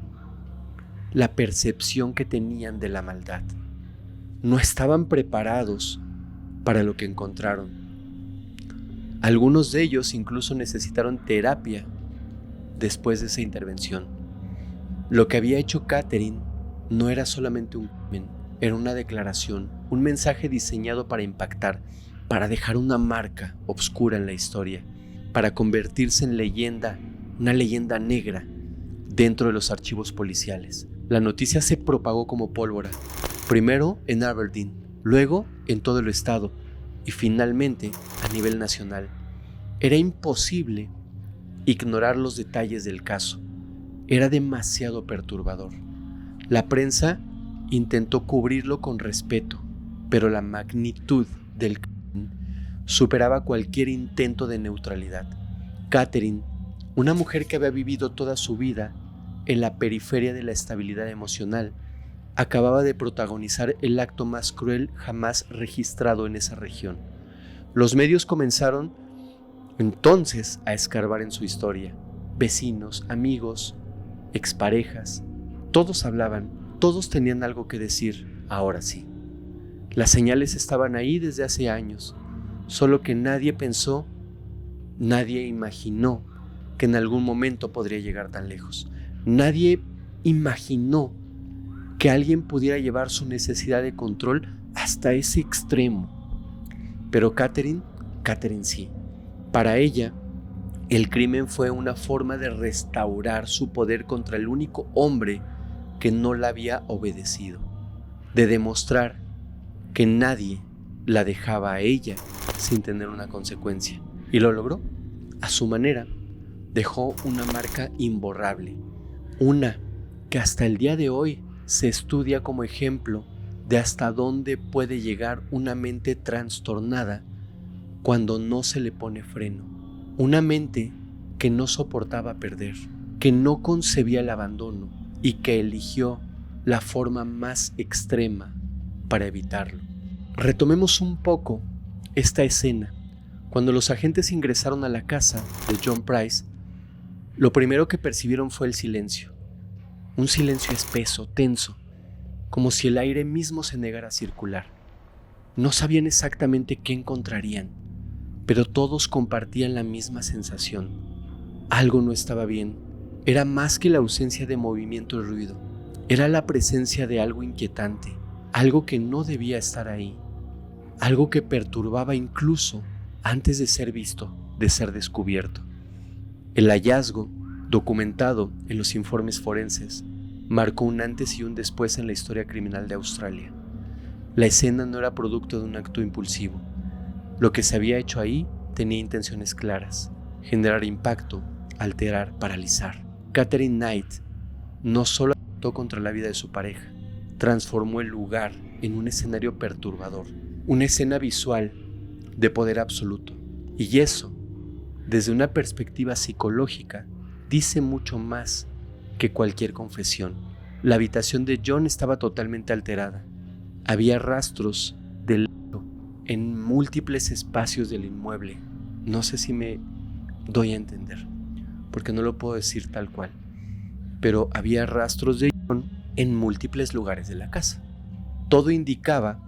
la percepción que tenían de la maldad. No estaban preparados para lo que encontraron. Algunos de ellos incluso necesitaron terapia después de esa intervención. Lo que había hecho Catherine no era solamente un crimen, era una declaración, un mensaje diseñado para impactar, para dejar una marca oscura en la historia, para convertirse en leyenda, una leyenda negra dentro de los archivos policiales. La noticia se propagó como pólvora, primero en Aberdeen, luego en todo el estado y finalmente a nivel nacional. Era imposible ignorar los detalles del caso. Era demasiado perturbador. La prensa intentó cubrirlo con respeto, pero la magnitud del crimen superaba cualquier intento de neutralidad. Catherine, una mujer que había vivido toda su vida en la periferia de la estabilidad emocional, acababa de protagonizar el acto más cruel jamás registrado en esa región. Los medios comenzaron entonces a escarbar en su historia. Vecinos, amigos, exparejas, todos hablaban, todos tenían algo que decir, ahora sí. Las señales estaban ahí desde hace años, solo que nadie pensó, nadie imaginó que en algún momento podría llegar tan lejos. Nadie imaginó que alguien pudiera llevar su necesidad de control hasta ese extremo. Pero Catherine sí. Para ella, el crimen fue una forma de restaurar su poder contra el único hombre que no la había obedecido, de demostrar que nadie la dejaba a ella sin tener una consecuencia. Y lo logró. A su manera, dejó una marca imborrable, una que hasta el día de hoy se estudia como ejemplo de hasta dónde puede llegar una mente trastornada cuando no se le pone freno. Una mente que no soportaba perder, que no concebía el abandono y que eligió la forma más extrema para evitarlo. Retomemos un poco esta escena. Cuando los agentes ingresaron a la casa de John Price, lo primero que percibieron fue el silencio. Un silencio espeso, tenso, como si el aire mismo se negara a circular. No sabían exactamente qué encontrarían, pero todos compartían la misma sensación. Algo no estaba bien. Era más que la ausencia de movimiento y ruido. Era la presencia de algo inquietante, algo que no debía estar ahí, algo que perturbaba incluso antes de ser visto, de ser descubierto. El hallazgo, documentado en los informes forenses, marcó un antes y un después en la historia criminal de Australia. La escena no era producto de un acto impulsivo. Lo que se había hecho ahí tenía intenciones claras: generar impacto, alterar, paralizar. Catherine Knight no solo atentó contra la vida de su pareja, transformó el lugar en un escenario perturbador, una escena visual de poder absoluto. Y eso, desde una perspectiva psicológica, dice mucho más que cualquier confesión. La habitación de John estaba totalmente alterada. Había rastros del en múltiples espacios del inmueble. No sé si me doy a entender. porque no lo puedo decir tal cual, pero había rastros de John en múltiples lugares de la casa. Todo indicaba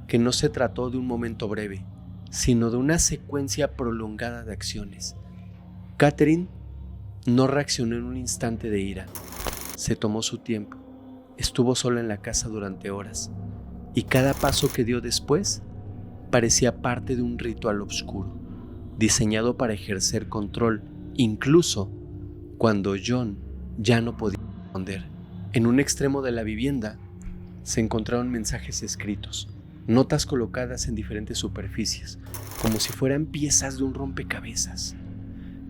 que no se trató de un momento breve, sino de una secuencia prolongada de acciones. Catherine no reaccionó en un instante de ira. Se tomó su tiempo. Estuvo sola en la casa durante horas, y cada paso que dio después parecía parte de un ritual oscuro, diseñado para ejercer control, incluso cuando John ya no podía responder. En un extremo de la vivienda se encontraron mensajes escritos, notas colocadas en diferentes superficies, como si fueran piezas de un rompecabezas.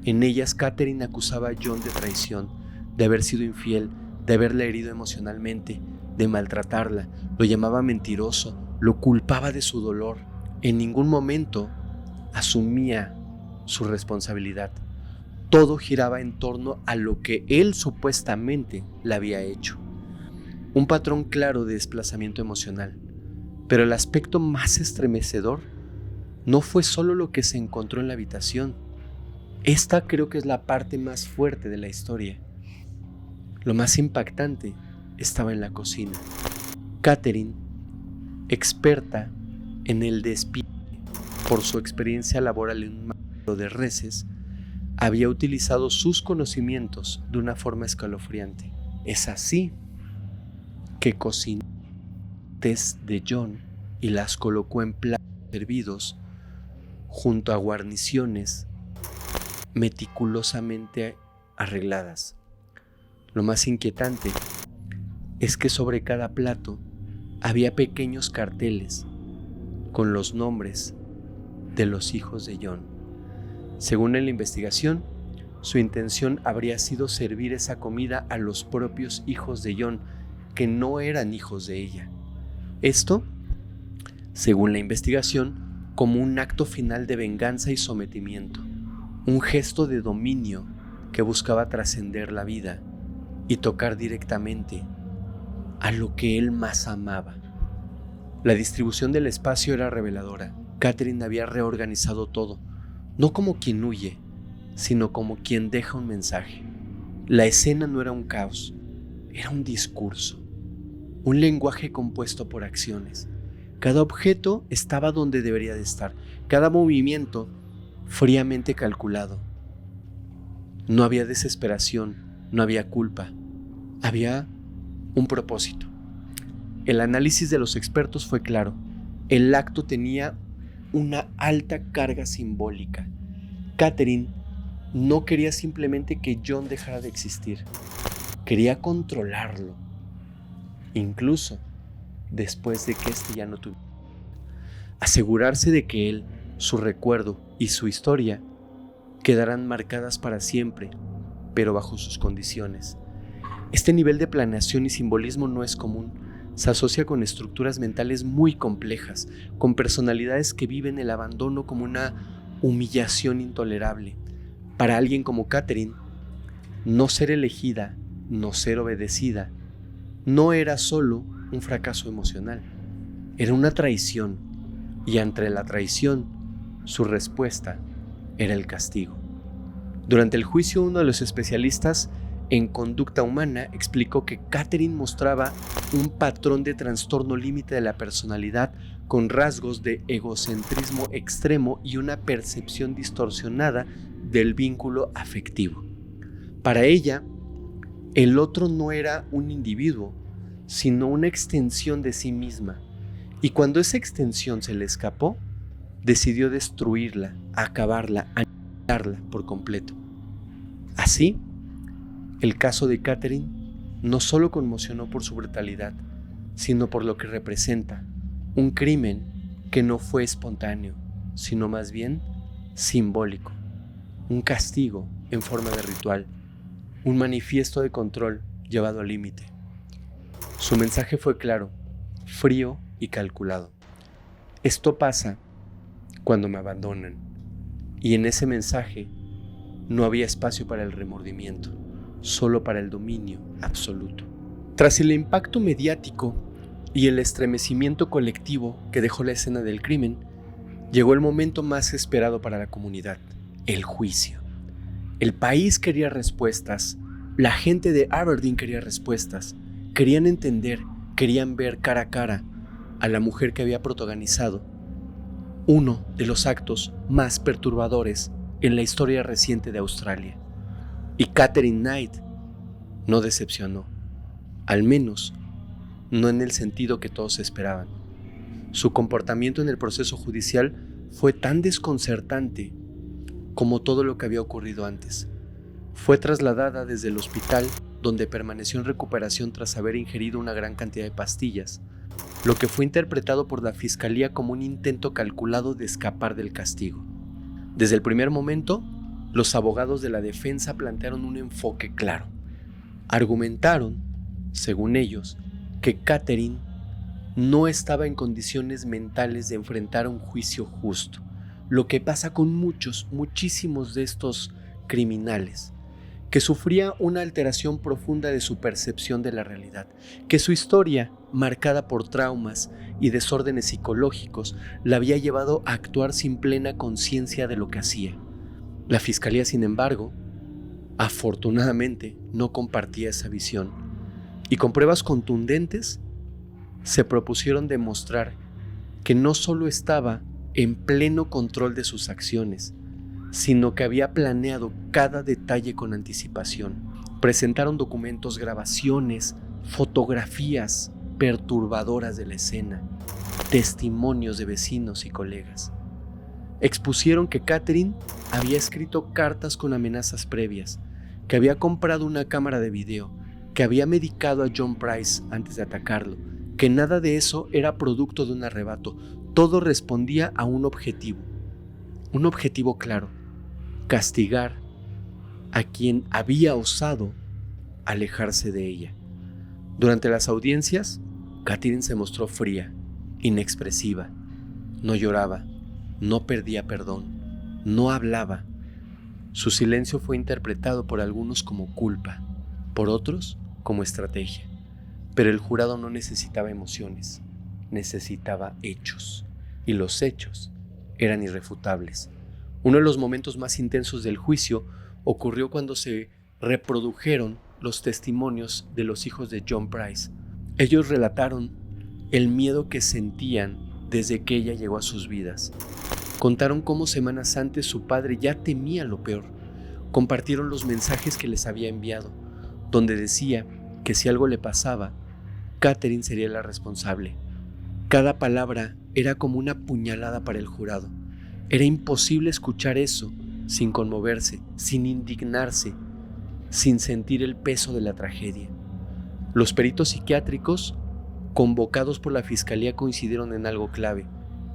En ellas, Catherine acusaba a John de traición, de haber sido infiel, de haberla herido emocionalmente, de maltratarla, lo llamaba mentiroso, lo culpaba de su dolor. En ningún momento asumía su responsabilidad. Todo giraba en torno a lo que él supuestamente le había hecho. Un patrón claro de desplazamiento emocional. Pero el aspecto más estremecedor no fue solo lo que se encontró en la habitación. Esta creo que es la parte más fuerte de la historia. Lo más impactante estaba en la cocina. Catherine, experta en el despiece por su experiencia laboral en un matadero de reses, había utilizado sus conocimientos de una forma escalofriante. Es así que cocinó tés de John y las colocó en platos servidos junto a guarniciones meticulosamente arregladas. Lo más inquietante es que sobre cada plato había pequeños carteles con los nombres de los hijos de John. Según la investigación, su intención habría sido servir esa comida a los propios hijos de John, que no eran hijos de ella. Esto, según la investigación, como un acto final de venganza y sometimiento, un gesto de dominio que buscaba trascender la vida y tocar directamente a lo que él más amaba. La distribución del espacio era reveladora. Catherine había reorganizado todo, no como quien huye, sino como quien deja un mensaje. La escena no era un caos, era un discurso, un lenguaje compuesto por acciones. Cada objeto estaba donde debería de estar, cada movimiento fríamente calculado. No había desesperación, no había culpa, había un propósito. El análisis de los expertos fue claro. El acto tenía una alta carga simbólica. Catherine no quería simplemente que John dejara de existir. Quería controlarlo, incluso después de que éste ya no tuviera. Asegurarse de que él, su recuerdo y su historia quedarán marcadas para siempre, pero bajo sus condiciones. Este nivel de planeación y simbolismo no es común. Se asocia con estructuras mentales muy complejas, con personalidades que viven el abandono como una humillación intolerable. Para alguien como Catherine, no ser elegida, no ser obedecida, no era solo un fracaso emocional, era una traición, y ante la traición, su respuesta era el castigo. Durante el juicio, uno de los especialistas en conducta humana explicó que Catherine mostraba un patrón de trastorno límite de la personalidad con rasgos de egocentrismo extremo y una percepción distorsionada del vínculo afectivo. Para ella, el otro no era un individuo, sino una extensión de sí misma, y cuando esa extensión se le escapó, decidió destruirla, acabarla, aniquilarla por completo. Así, el caso de Catherine no solo conmocionó por su brutalidad, sino por lo que representa, un crimen que no fue espontáneo, sino más bien simbólico, un castigo en forma de ritual, un manifiesto de control llevado al límite. Su mensaje fue claro, frío y calculado. Esto pasa cuando me abandonan, y en ese mensaje no había espacio para el remordimiento, solo para el dominio absoluto. Tras el impacto mediático y el estremecimiento colectivo que dejó la escena del crimen, llegó el momento más esperado para la comunidad, el juicio. El país quería respuestas, la gente de Aberdeen quería respuestas, querían entender, querían ver cara a cara a la mujer que había protagonizado uno de los actos más perturbadores en la historia reciente de Australia. Y Katherine Knight no decepcionó, al menos no en el sentido que todos esperaban. Su comportamiento en el proceso judicial fue tan desconcertante como todo lo que había ocurrido antes. Fue trasladada desde el hospital, donde permaneció en recuperación tras haber ingerido una gran cantidad de pastillas, lo que fue interpretado por la fiscalía como un intento calculado de escapar del castigo. Desde el primer momento, los abogados de la defensa plantearon un enfoque claro. Argumentaron, según ellos, que Katherine no estaba en condiciones mentales de enfrentar un juicio justo, lo que pasa con muchísimos de estos criminales, que sufría una alteración profunda de su percepción de la realidad, que su historia, marcada por traumas y desórdenes psicológicos, la había llevado a actuar sin plena conciencia de lo que hacía. La fiscalía, sin embargo, afortunadamente no compartía esa visión, y con pruebas contundentes se propusieron demostrar que no solo estaba en pleno control de sus acciones, sino que había planeado cada detalle con anticipación. Presentaron documentos, grabaciones, fotografías perturbadoras de la escena, testimonios de vecinos y colegas. Expusieron que Katherine había escrito cartas con amenazas previas, que había comprado una cámara de video, que había medicado a John Price antes de atacarlo, que nada de eso era producto de un arrebato. Todo respondía a un objetivo claro: castigar a quien había osado alejarse de ella. Durante las audiencias, Katherine se mostró fría, inexpresiva. No lloraba, no pedía perdón, no hablaba. Su silencio fue interpretado por algunos como culpa, por otros como estrategia. Pero el jurado no necesitaba emociones, necesitaba hechos. Y los hechos eran irrefutables. Uno de los momentos más intensos del juicio ocurrió cuando se reprodujeron los testimonios de los hijos de John Price. Ellos relataron el miedo que sentían desde que ella llegó a sus vidas. Contaron cómo semanas antes su padre ya temía lo peor. Compartieron los mensajes que les había enviado, donde decía que si algo le pasaba, Katherine sería la responsable. Cada palabra era como una puñalada para el jurado. Era imposible escuchar eso sin conmoverse, sin indignarse, sin sentir el peso de la tragedia. Los peritos psiquiátricos convocados por la fiscalía coincidieron en algo clave.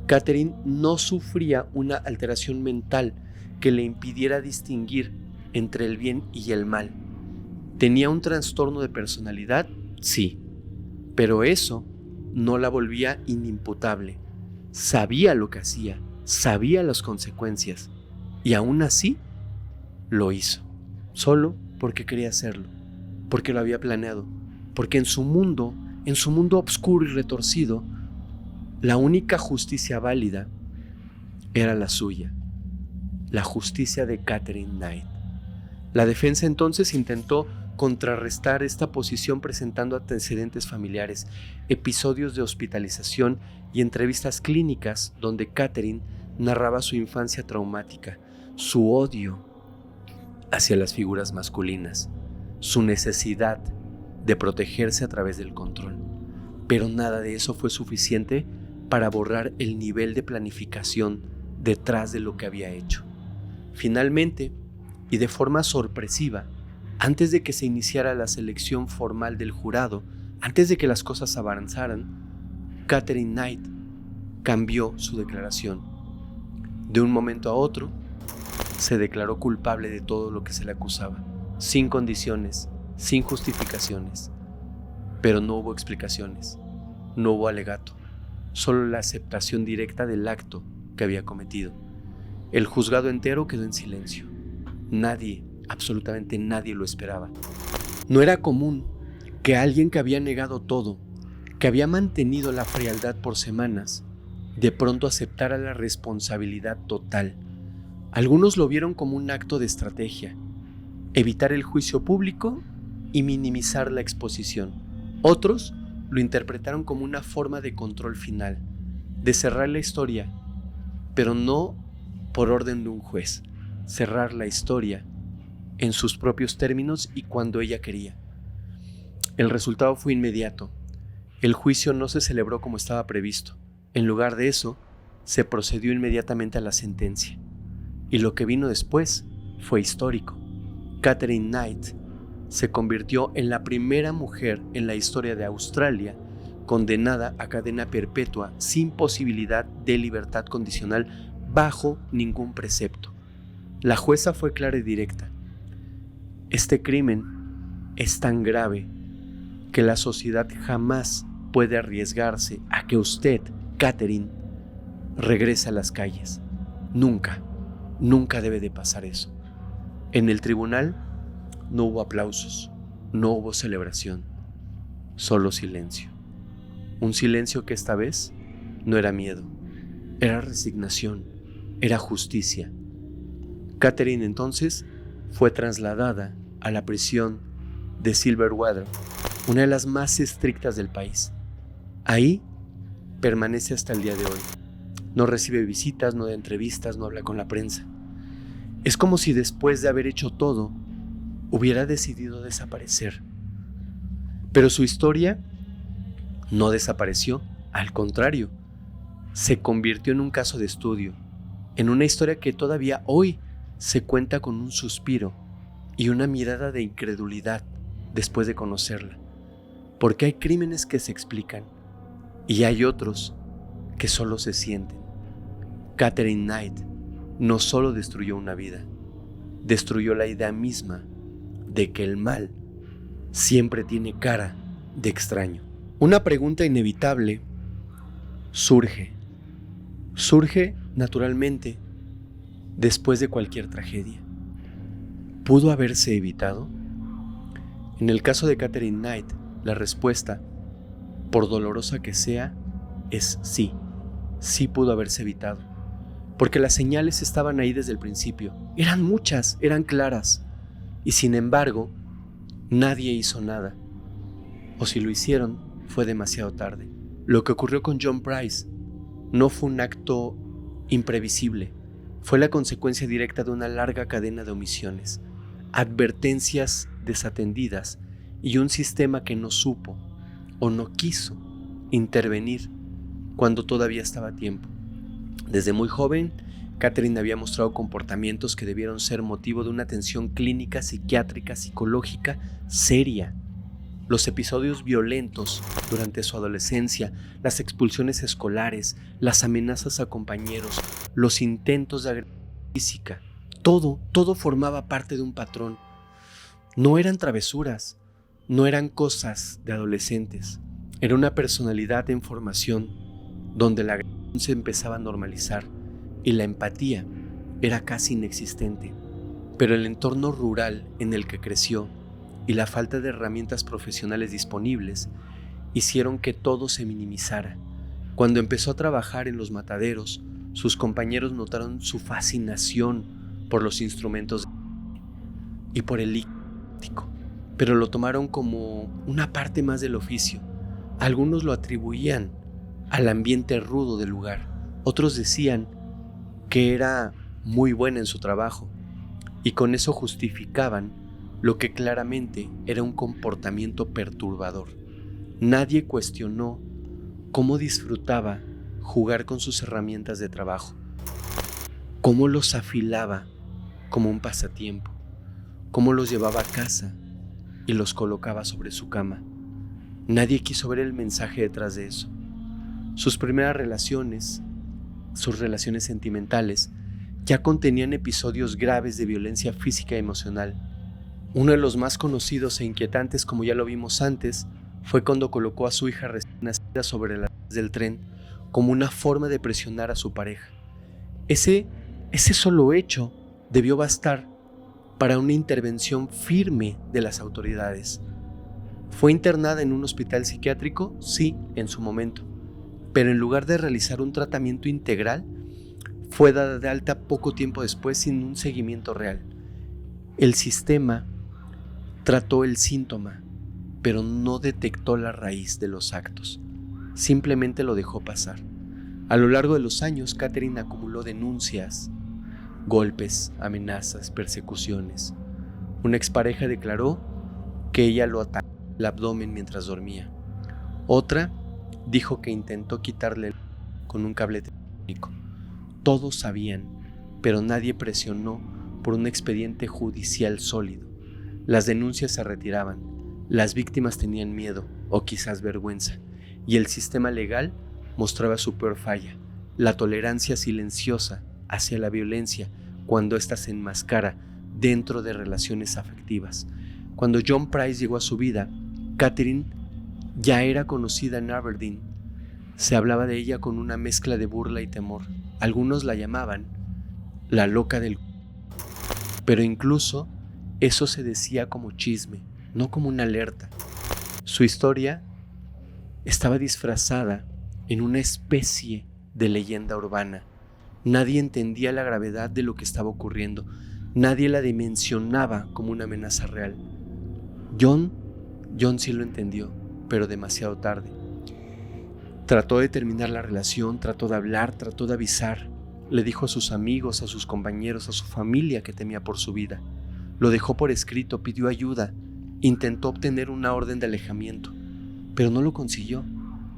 Katherine no sufría una alteración mental que le impidiera distinguir entre el bien y el mal. ¿Tenía un trastorno de personalidad? Sí, pero eso no la volvía inimputable. Sabía lo que hacía, sabía las consecuencias, y aún así lo hizo, solo porque quería hacerlo, porque lo había planeado, porque en su mundo oscuro y retorcido, la única justicia válida era la suya, la justicia de Katherine Knight. La defensa entonces intentó contrarrestar esta posición presentando antecedentes familiares, episodios de hospitalización y entrevistas clínicas donde Katherine narraba su infancia traumática, su odio hacia las figuras masculinas, su necesidad de protegerse a través del control. Pero nada de eso fue suficiente para borrar el nivel de planificación detrás de lo que había hecho. Finalmente, y de forma sorpresiva, antes de que se iniciara la selección formal del jurado, antes de que las cosas avanzaran, Katherine Knight cambió su declaración. De un momento a otro, se declaró culpable de todo lo que se le acusaba, sin condiciones, sin justificaciones. Pero no hubo explicaciones, no hubo alegato, solo la aceptación directa del acto que había cometido. El juzgado entero quedó en silencio. Nadie, absolutamente nadie lo esperaba. No era común que alguien que había negado todo, que había mantenido la frialdad por semanas, de pronto aceptara la responsabilidad total. Algunos lo vieron como un acto de estrategia, evitar el juicio público y minimizar la exposición. Otros lo interpretaron como una forma de control final, de cerrar la historia, pero no por orden de un juez, cerrar la historia en sus propios términos y cuando ella quería. El resultado fue inmediato. El juicio no se celebró como estaba previsto. En lugar de eso, se procedió inmediatamente a la sentencia. Y lo que vino después fue histórico. Katherine Knight se convirtió en la primera mujer en la historia de Australia condenada a cadena perpetua sin posibilidad de libertad condicional bajo ningún precepto. La jueza fue clara y directa. Este crimen es tan grave que la sociedad jamás puede arriesgarse a que usted, Katherine, regrese a las calles. Nunca, nunca debe de pasar eso. En el tribunal no hubo aplausos, no hubo celebración, solo silencio. Un silencio que esta vez no era miedo, era resignación, era justicia. Katherine entonces fue trasladada a la prisión de Silverwater, una de las más estrictas del país. Ahí permanece hasta el día de hoy. No recibe visitas, no da entrevistas, no habla con la prensa. Es como si después de haber hecho todo, hubiera decidido desaparecer. Pero su historia no desapareció, al contrario, se convirtió en un caso de estudio, en una historia que todavía hoy se cuenta con un suspiro y una mirada de incredulidad después de conocerla. Porque hay crímenes que se explican y hay otros que solo se sienten. Katherine Knight no solo destruyó una vida, destruyó la idea misma de que el mal siempre tiene cara de extraño. Una pregunta inevitable surge naturalmente después de cualquier tragedia. ¿Pudo haberse evitado? En el caso de Katherine Knight, la respuesta, por dolorosa que sea, es sí. Sí pudo haberse evitado. Porque las señales estaban ahí desde el principio. Eran muchas, eran claras. Y sin embargo, nadie hizo nada. O si lo hicieron, fue demasiado tarde. Lo que ocurrió con John Price no fue un acto imprevisible. Fue la consecuencia directa de una larga cadena de omisiones, advertencias desatendidas y un sistema que no supo o no quiso intervenir cuando todavía estaba a tiempo. Desde muy joven, Katherine había mostrado comportamientos que debieron ser motivo de una atención clínica, psiquiátrica, psicológica seria. Los episodios violentos durante su adolescencia, las expulsiones escolares, las amenazas a compañeros, los intentos de agresión física, todo formaba parte de un patrón. No eran travesuras, no eran cosas de adolescentes. Era una personalidad en formación donde la agresión se empezaba a normalizar y la empatía era casi inexistente. Pero el entorno rural en el que creció y la falta de herramientas profesionales disponibles hicieron que todo se minimizara. Cuando empezó a trabajar en los mataderos, sus compañeros notaron su fascinación por los instrumentos y por el líquido, pero lo tomaron como una parte más del oficio. Algunos lo atribuían al ambiente rudo del lugar, otros decían que era muy buena en su trabajo y con eso justificaban lo que claramente era un comportamiento perturbador. Nadie cuestionó cómo disfrutaba jugar con sus herramientas de trabajo, cómo los afilaba como un pasatiempo, cómo los llevaba a casa y los colocaba sobre su cama. Nadie quiso ver el mensaje detrás de eso. Sus primeras relaciones, sus relaciones sentimentales, ya contenían episodios graves de violencia física y emocional. Uno de los más conocidos e inquietantes, como ya lo vimos antes, fue cuando colocó a su hija recién nacida sobre las vías del tren como una forma de presionar a su pareja. Ese solo hecho debió bastar para una intervención firme de las autoridades. ¿Fue internada en un hospital psiquiátrico? Sí, en su momento. Pero en lugar de realizar un tratamiento integral, fue dada de alta poco tiempo después sin un seguimiento real. El sistema trató el síntoma, pero no detectó la raíz de los actos. Simplemente lo dejó pasar. A lo largo de los años, Katherine acumuló denuncias, golpes, amenazas, persecuciones. Una expareja declaró que ella lo atacó en el abdomen mientras dormía. Otra dijo que intentó quitarle el con un cable telefónico. Todos sabían, pero nadie presionó por un expediente judicial sólido. Las denuncias se retiraban, las víctimas tenían miedo o quizás vergüenza, y el sistema legal mostraba su peor falla, la tolerancia silenciosa hacia la violencia cuando ésta se enmascara dentro de relaciones afectivas. Cuando John Price llegó a su vida, Katherine ya era conocida en Aberdeen. Se hablaba de ella con una mezcla de burla y temor. Algunos la llamaban la loca del... Pero incluso eso se decía como chisme, no como una alerta. Su historia estaba disfrazada en una especie de leyenda urbana. Nadie entendía la gravedad de lo que estaba ocurriendo. Nadie la dimensionaba como una amenaza real. John sí lo entendió, pero demasiado tarde. Trató de terminar la relación, trató de hablar, trató de avisar. Le dijo a sus amigos, a sus compañeros, a su familia que temía por su vida. Lo dejó por escrito, pidió ayuda, intentó obtener una orden de alejamiento, pero no lo consiguió.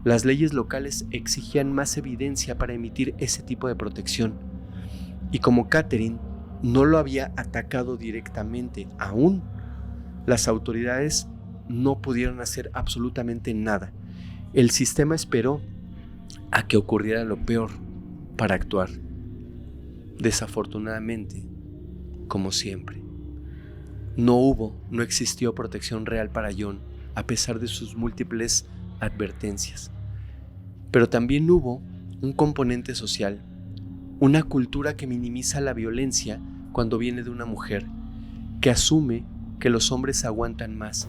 Las leyes locales exigían más evidencia para emitir ese tipo de protección. Y como Katherine no lo había atacado directamente aún, las autoridades no pudieron hacer absolutamente nada. El sistema esperó a que ocurriera lo peor para actuar. Desafortunadamente, como siempre, no existió protección real para John, a pesar de sus múltiples advertencias. Pero también hubo un componente social, una cultura que minimiza la violencia cuando viene de una mujer, que asume que los hombres aguantan más,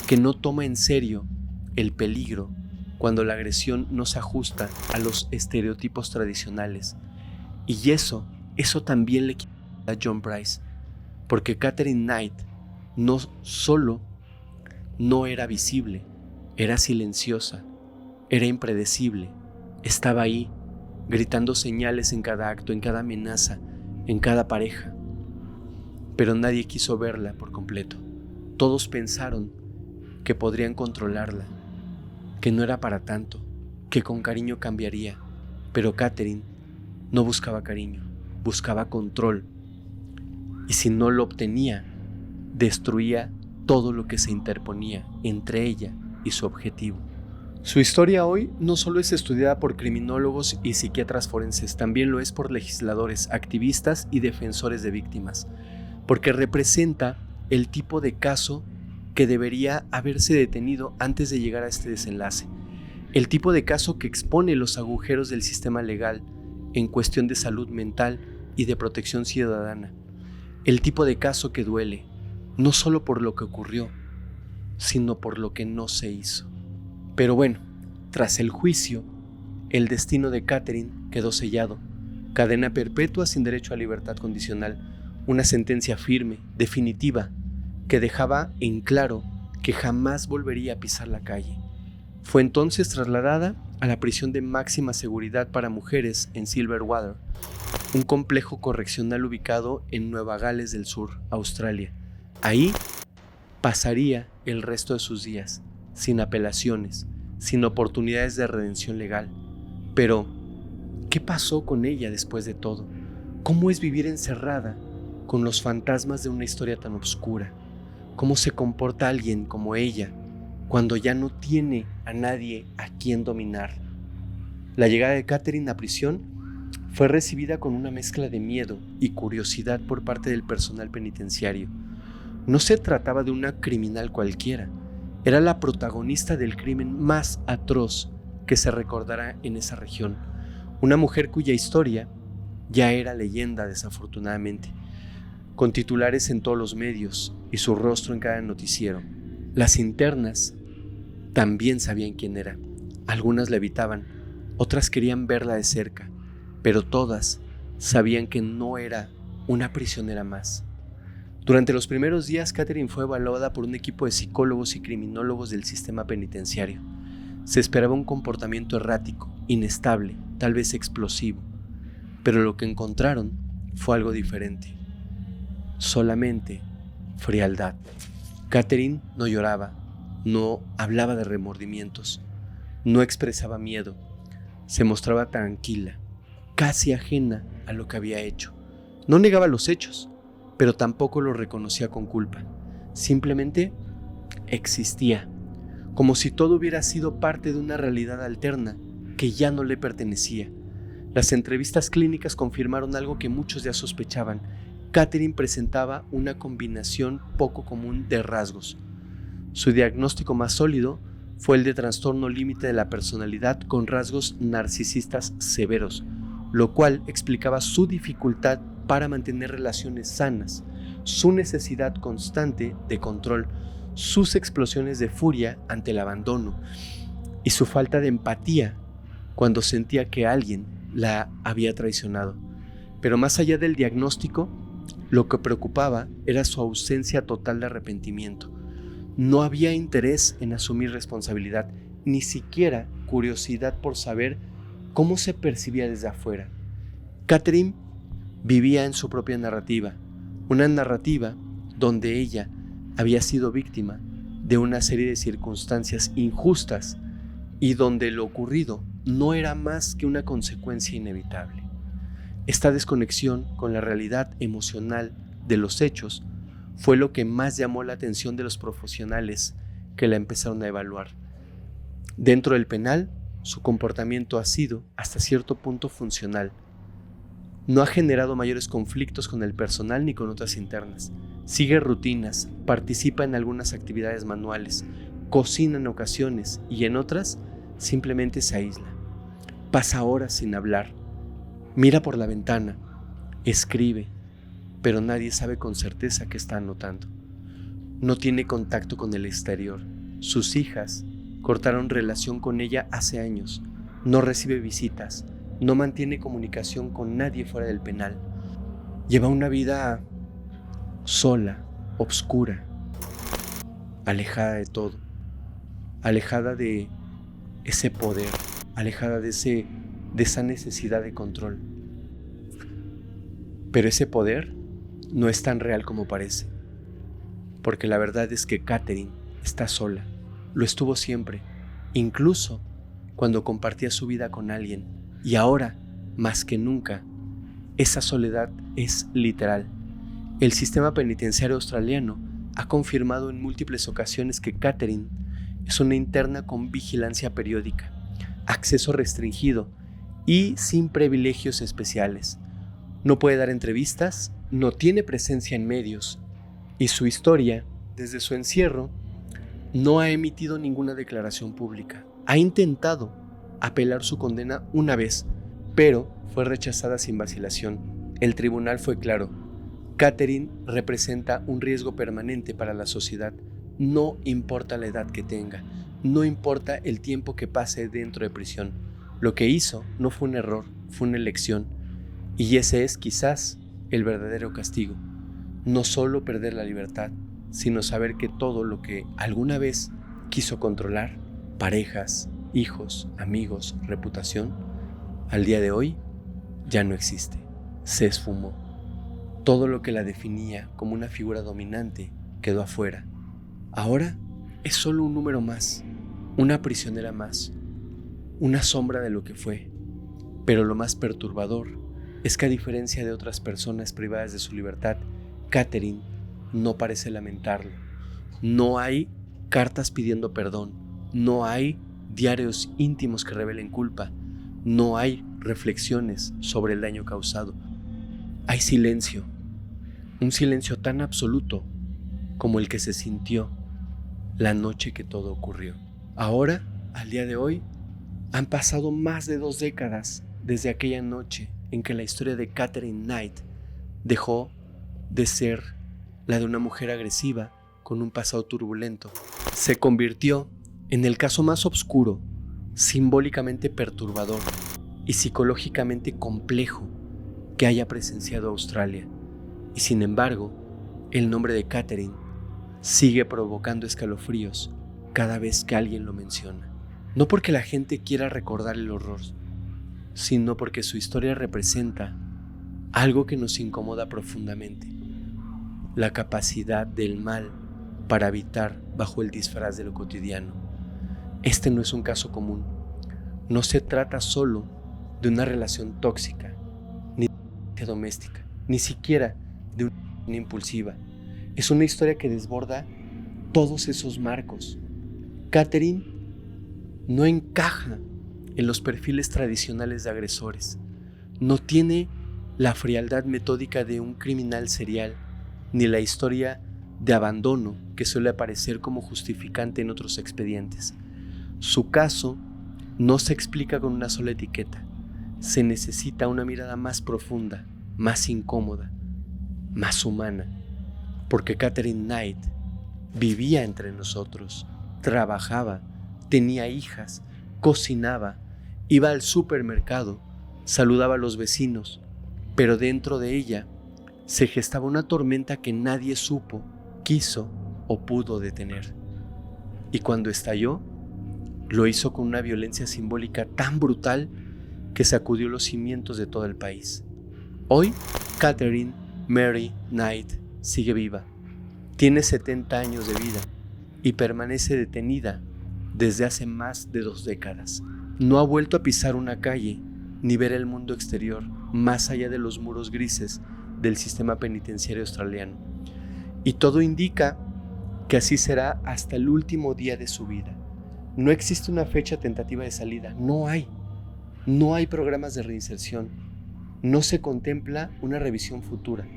que no toma en serio el peligro cuando la agresión no se ajusta a los estereotipos tradicionales. Y eso también le quitó a John Price, porque Katherine Knight no solo no era visible, era silenciosa, era impredecible, estaba ahí, gritando señales en cada acto, en cada amenaza, en cada pareja. Pero nadie quiso verla por completo. Todos pensaron que podrían controlarla, que no era para tanto, que con cariño cambiaría. Pero Katherine no buscaba cariño, buscaba control. Y si no lo obtenía, destruía todo lo que se interponía entre ella y su objetivo. Su historia hoy no solo es estudiada por criminólogos y psiquiatras forenses, también lo es por legisladores, activistas y defensores de víctimas, porque representa el tipo de caso que debería haberse detenido antes de llegar a este desenlace, el tipo de caso que expone los agujeros del sistema legal en cuestión de salud mental y de protección ciudadana, el tipo de caso que duele, no solo por lo que ocurrió, sino por lo que no se hizo. Pero bueno, tras el juicio, el destino de Katherine quedó sellado. Cadena perpetua sin derecho a libertad condicional, una sentencia firme, definitiva, que dejaba en claro que jamás volvería a pisar la calle. Fue entonces trasladada a la prisión de máxima seguridad para mujeres en Silverwater, un complejo correccional ubicado en Nueva Gales del Sur, Australia. Ahí pasaría el resto de sus días, sin apelaciones, sin oportunidades de redención legal. Pero, ¿qué pasó con ella después de todo? ¿Cómo es vivir encerrada con los fantasmas de una historia tan oscura? ¿Cómo se comporta alguien como ella cuando ya no tiene a nadie a quien dominar? La llegada de Katherine a prisión fue recibida con una mezcla de miedo y curiosidad por parte del personal penitenciario. No se trataba de una criminal cualquiera, era la protagonista del crimen más atroz que se recordará en esa región, una mujer cuya historia ya era leyenda desafortunadamente, con titulares en todos los medios y su rostro en cada noticiero. Las internas también sabían quién era, algunas la evitaban, otras querían verla de cerca, pero todas sabían que no era una prisionera más. Durante los primeros días, Catherine fue evaluada por un equipo de psicólogos y criminólogos del sistema penitenciario. Se esperaba un comportamiento errático, inestable, tal vez explosivo, pero lo que encontraron fue algo diferente. Solamente frialdad. Catherine no lloraba, no hablaba de remordimientos, no expresaba miedo. Se mostraba tranquila, casi ajena a lo que había hecho. No negaba los hechos, pero tampoco los reconocía con culpa. Simplemente existía, como si todo hubiera sido parte de una realidad alterna que ya no le pertenecía. Las entrevistas clínicas confirmaron algo que muchos ya sospechaban. Catherine presentaba una combinación poco común de rasgos. Su diagnóstico más sólido fue el de trastorno límite de la personalidad con rasgos narcisistas severos, lo cual explicaba su dificultad para mantener relaciones sanas, su necesidad constante de control, sus explosiones de furia ante el abandono y su falta de empatía cuando sentía que alguien la había traicionado. Pero más allá del diagnóstico, lo que preocupaba era su ausencia total de arrepentimiento. No había interés en asumir responsabilidad, ni siquiera curiosidad por saber cómo se percibía desde afuera. Catherine vivía en su propia narrativa, una narrativa donde ella había sido víctima de una serie de circunstancias injustas y donde lo ocurrido no era más que una consecuencia inevitable. Esta desconexión con la realidad emocional de los hechos fue lo que más llamó la atención de los profesionales que la empezaron a evaluar. Dentro del penal, su comportamiento ha sido, hasta cierto punto, funcional. No ha generado mayores conflictos con el personal ni con otras internas. Sigue rutinas, participa en algunas actividades manuales, cocina en ocasiones y en otras simplemente se aísla. Pasa horas sin hablar, mira por la ventana, escribe, pero nadie sabe con certeza qué está anotando. No tiene contacto con el exterior. Sus hijas cortaron relación con ella hace años. No recibe visitas, no mantiene comunicación con nadie fuera del penal. Lleva una vida sola, oscura, alejada de todo, alejada de ese poder, alejada de esa necesidad de control. Pero ese poder no es tan real como parece, porque la verdad es que Catherine está sola, lo estuvo siempre, incluso cuando compartía su vida con alguien, y ahora, más que nunca, esa soledad es literal. El sistema penitenciario australiano ha confirmado en múltiples ocasiones que Catherine es una interna con vigilancia periódica, acceso restringido y sin privilegios especiales. No puede dar entrevistas, no tiene presencia en medios y su historia, desde su encierro, no ha emitido ninguna declaración pública. Ha intentado apelar su condena una vez, pero fue rechazada sin vacilación. El tribunal fue claro: Catherine representa un riesgo permanente para la sociedad. No importa la edad que tenga, no importa el tiempo que pase dentro de prisión. Lo que hizo no fue un error, fue una elección. Y ese es quizás el verdadero castigo. No solo perder la libertad, sino saber que todo lo que alguna vez quiso controlar, parejas, hijos, amigos, reputación, al día de hoy ya no existe. Se esfumó. Todo lo que la definía como una figura dominante quedó afuera. Ahora es solo un número más, una prisionera más, una sombra de lo que fue. Pero lo más perturbador es que, a diferencia de otras personas privadas de su libertad, Catherine no parece lamentarlo. No hay cartas pidiendo perdón, no hay diarios íntimos que revelen culpa, no hay reflexiones sobre el daño causado. Hay silencio, un silencio tan absoluto como el que se sintió la noche que todo ocurrió. Ahora, al día de hoy, han pasado más de 2 décadas desde aquella noche en que la historia de Catherine Knight dejó de ser la de una mujer agresiva con un pasado turbulento. Se convirtió en el caso más oscuro, simbólicamente perturbador y psicológicamente complejo que haya presenciado Australia. Y sin embargo, El nombre de Catherine sigue provocando escalofríos cada vez que alguien lo menciona. No porque la gente quiera recordar el horror, sino porque su historia representa algo que nos incomoda profundamente: la capacidad del mal para habitar bajo el disfraz de lo cotidiano. Este no es un caso común. No se trata solo de una relación tóxica, ni de doméstica, ni siquiera de una impulsiva. Es una historia que desborda todos esos marcos. Catherine no encaja en los perfiles tradicionales de agresores. No tiene la frialdad metódica de un criminal serial, ni la historia de abandono que suele aparecer como justificante en otros expedientes. Su caso no se explica con una sola etiqueta. Se necesita una mirada más profunda, más incómoda, más humana, porque Catherine Knight vivía entre nosotros, trabajaba, tenía hijas, cocinaba, iba al supermercado, saludaba a los vecinos, pero dentro de ella se gestaba una tormenta que nadie supo, quiso o pudo detener. Y cuando estalló, lo hizo con una violencia simbólica tan brutal que sacudió los cimientos de todo el país. Hoy, Catherine Mary Knight sigue viva. Tiene 70 años de vida y permanece detenida desde hace más de 2 décadas. No ha vuelto a pisar una calle ni ver el mundo exterior más allá de los muros grises del sistema penitenciario australiano. Y todo indica que así será hasta el último día de su vida. No existe una fecha tentativa de salida, no hay. No hay programas de reinserción. No se contempla una revisión futura.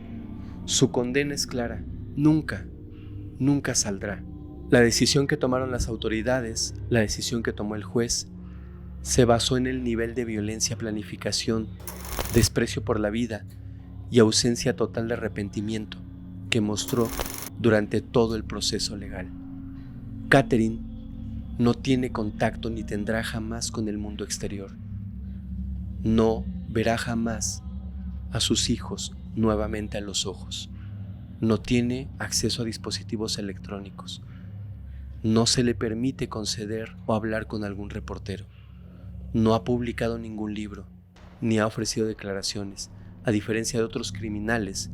Su condena es clara: nunca saldrá. La decisión que tomaron las autoridades, la decisión que tomó el juez, se basó en el nivel de violencia, planificación, desprecio por la vida y ausencia total de arrepentimiento que mostró durante todo el proceso legal. Catherine no tiene contacto ni tendrá jamás con el mundo exterior. No verá jamás a sus hijos nuevamente a los ojos. No tiene acceso a dispositivos electrónicos. No se le permite conceder o hablar con algún reportero. No ha publicado ningún libro, ni ha ofrecido declaraciones, a diferencia de otros criminales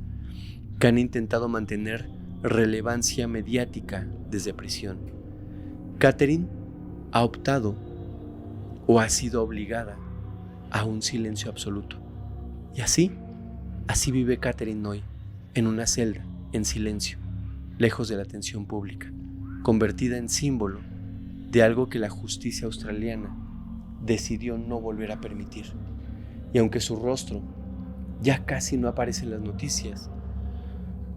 que han intentado mantener relevancia mediática desde prisión. Catherine ha optado o ha sido obligada a un silencio absoluto. Y así vive Catherine hoy, en una celda, en silencio, lejos de la atención pública, convertida en símbolo de algo que la justicia australiana decidió no volver a permitir. Y aunque su rostro ya casi no aparece en las noticias,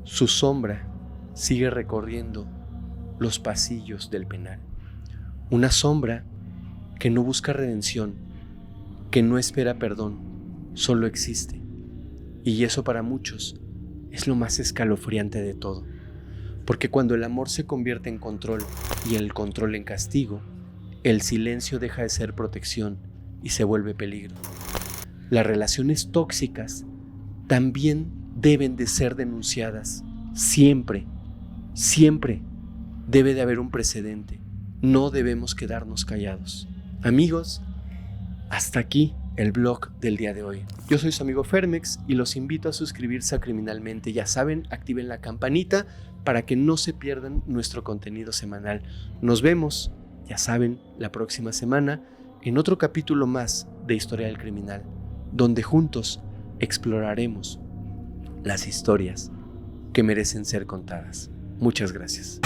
su sombra sigue recorriendo los pasillos del penal. Una sombra que no busca redención, que no espera perdón, solo existe. Y eso para muchos es lo más escalofriante de todo, porque cuando el amor se convierte en control y el control en castigo, el silencio deja de ser protección y se vuelve peligro. Las relaciones tóxicas también deben de ser denunciadas. Siempre debe de haber un precedente. No debemos quedarnos callados. Amigos, hasta aquí el blog del día de hoy. Yo soy su amigo Fermex y los invito a suscribirse a Criminalmente. Ya saben, activen la campanita para que no se pierdan nuestro contenido semanal. Nos vemos, ya saben, la próxima semana en otro capítulo más de Historia del Criminal, donde juntos exploraremos las historias que merecen ser contadas. Muchas gracias.